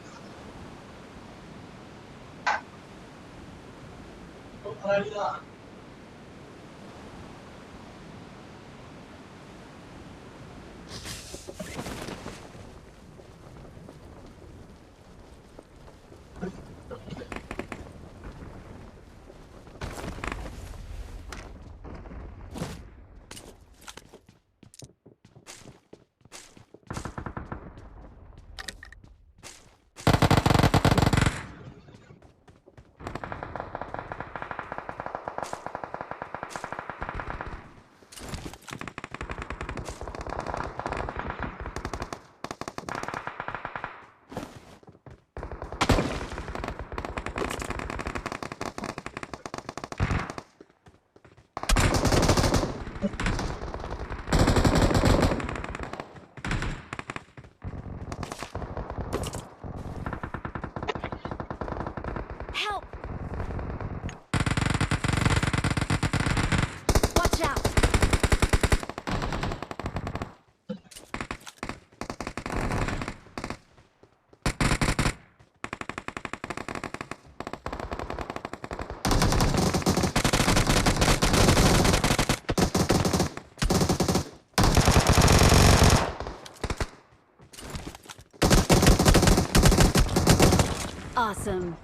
Awesome.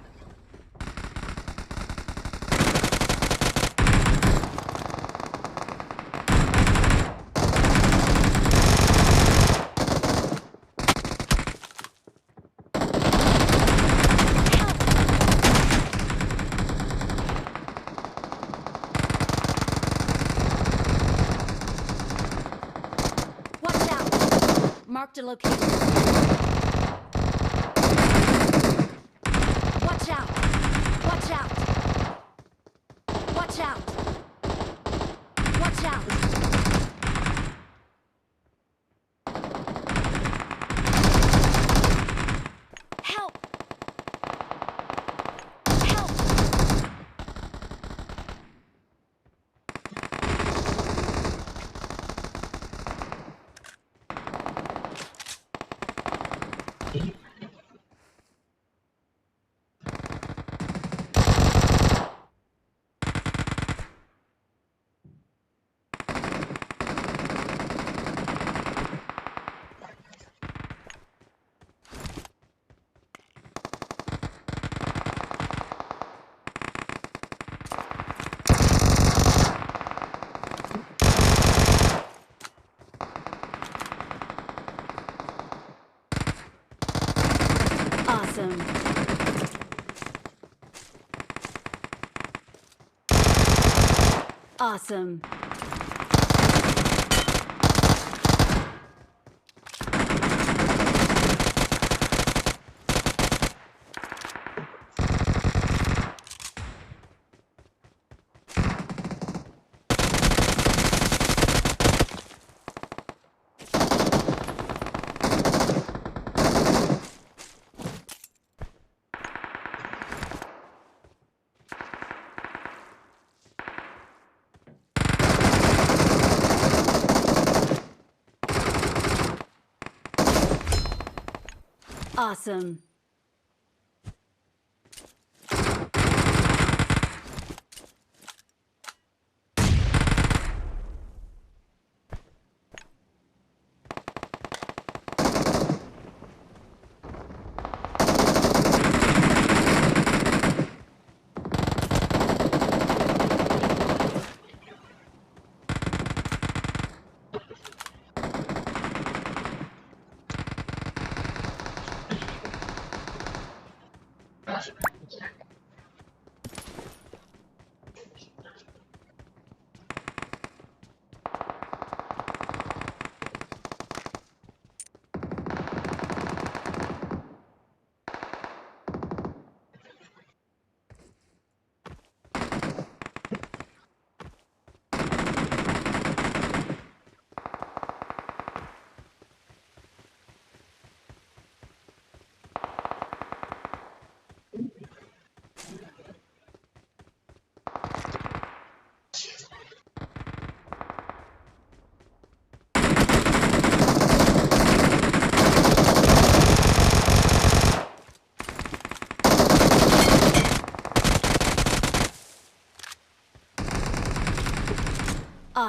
Watch out! Marked a location. Watch out! Watch out! Watch out! Watch out! Help! Help! Awesome. Awesome. Awesome.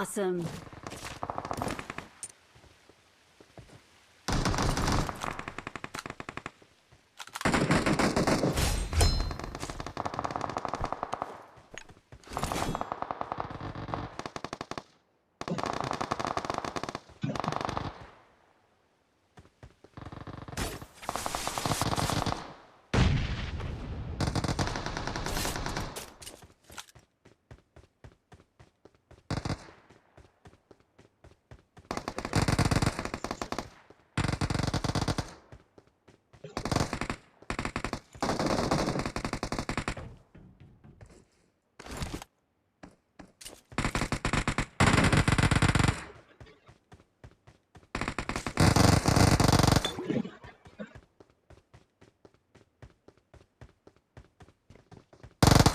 Awesome.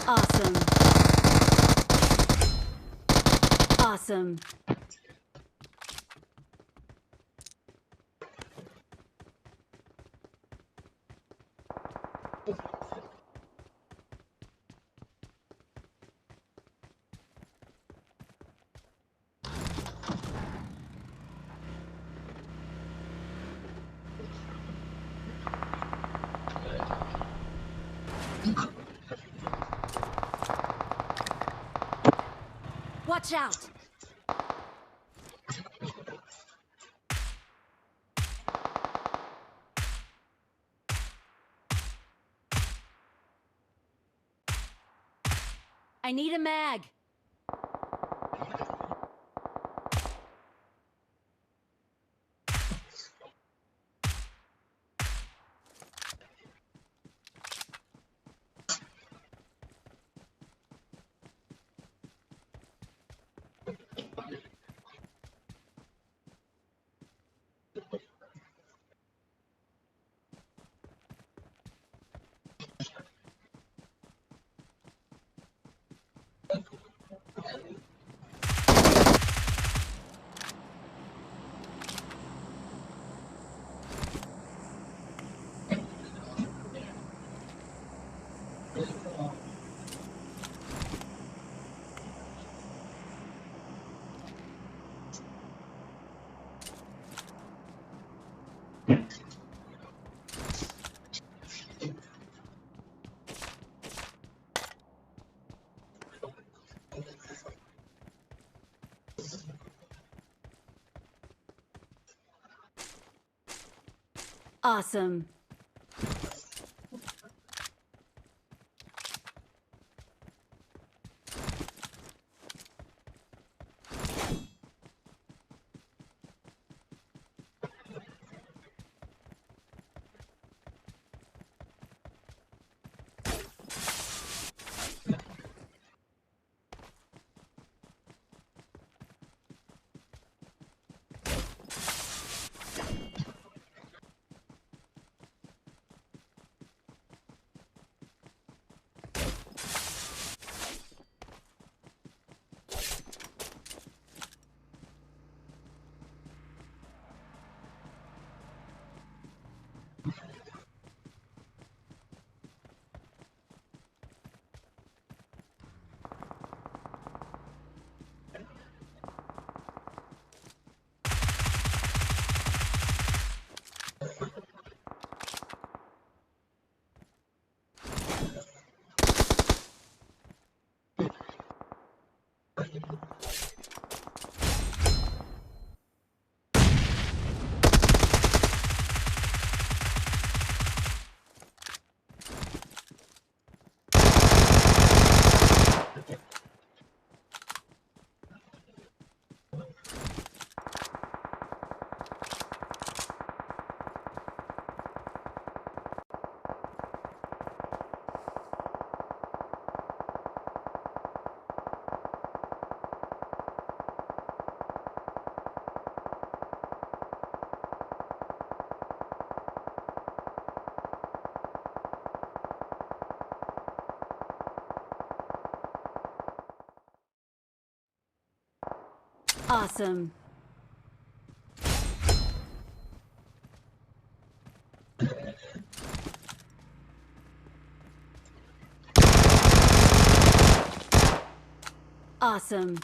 Awesome. Awesome. Watch out! I need a mag. Awesome. Awesome. Awesome.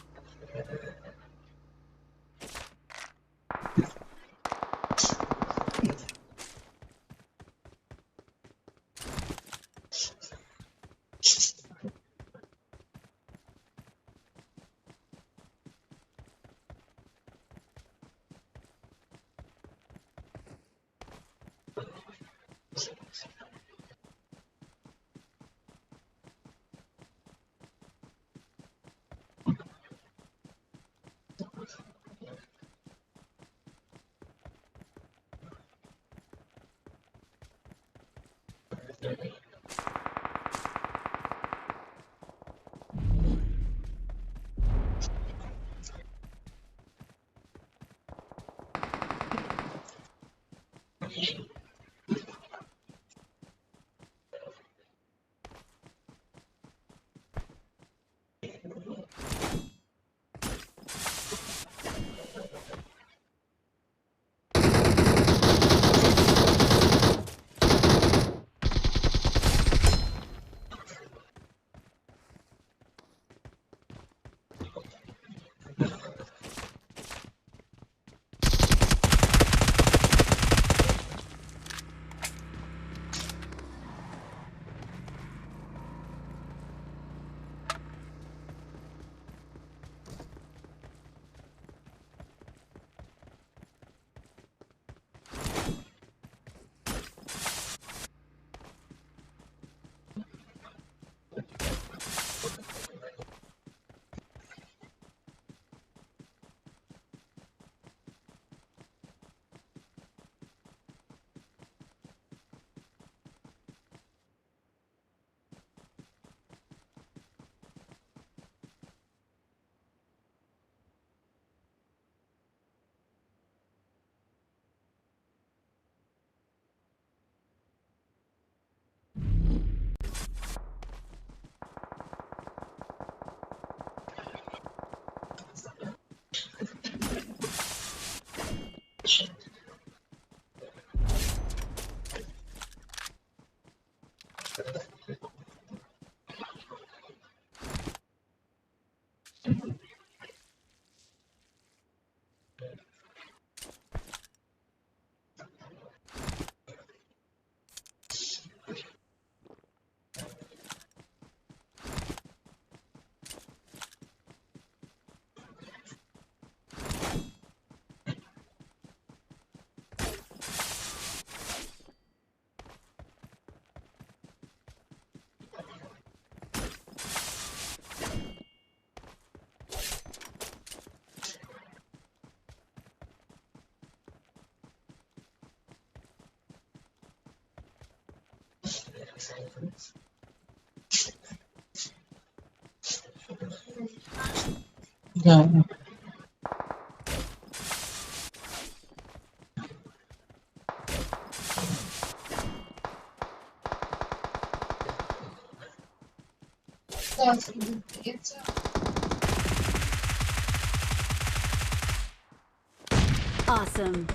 Awesome.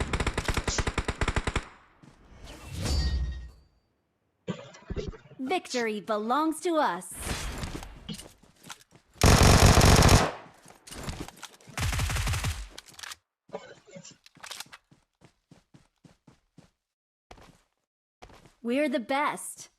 Victory belongs to us. We're the best.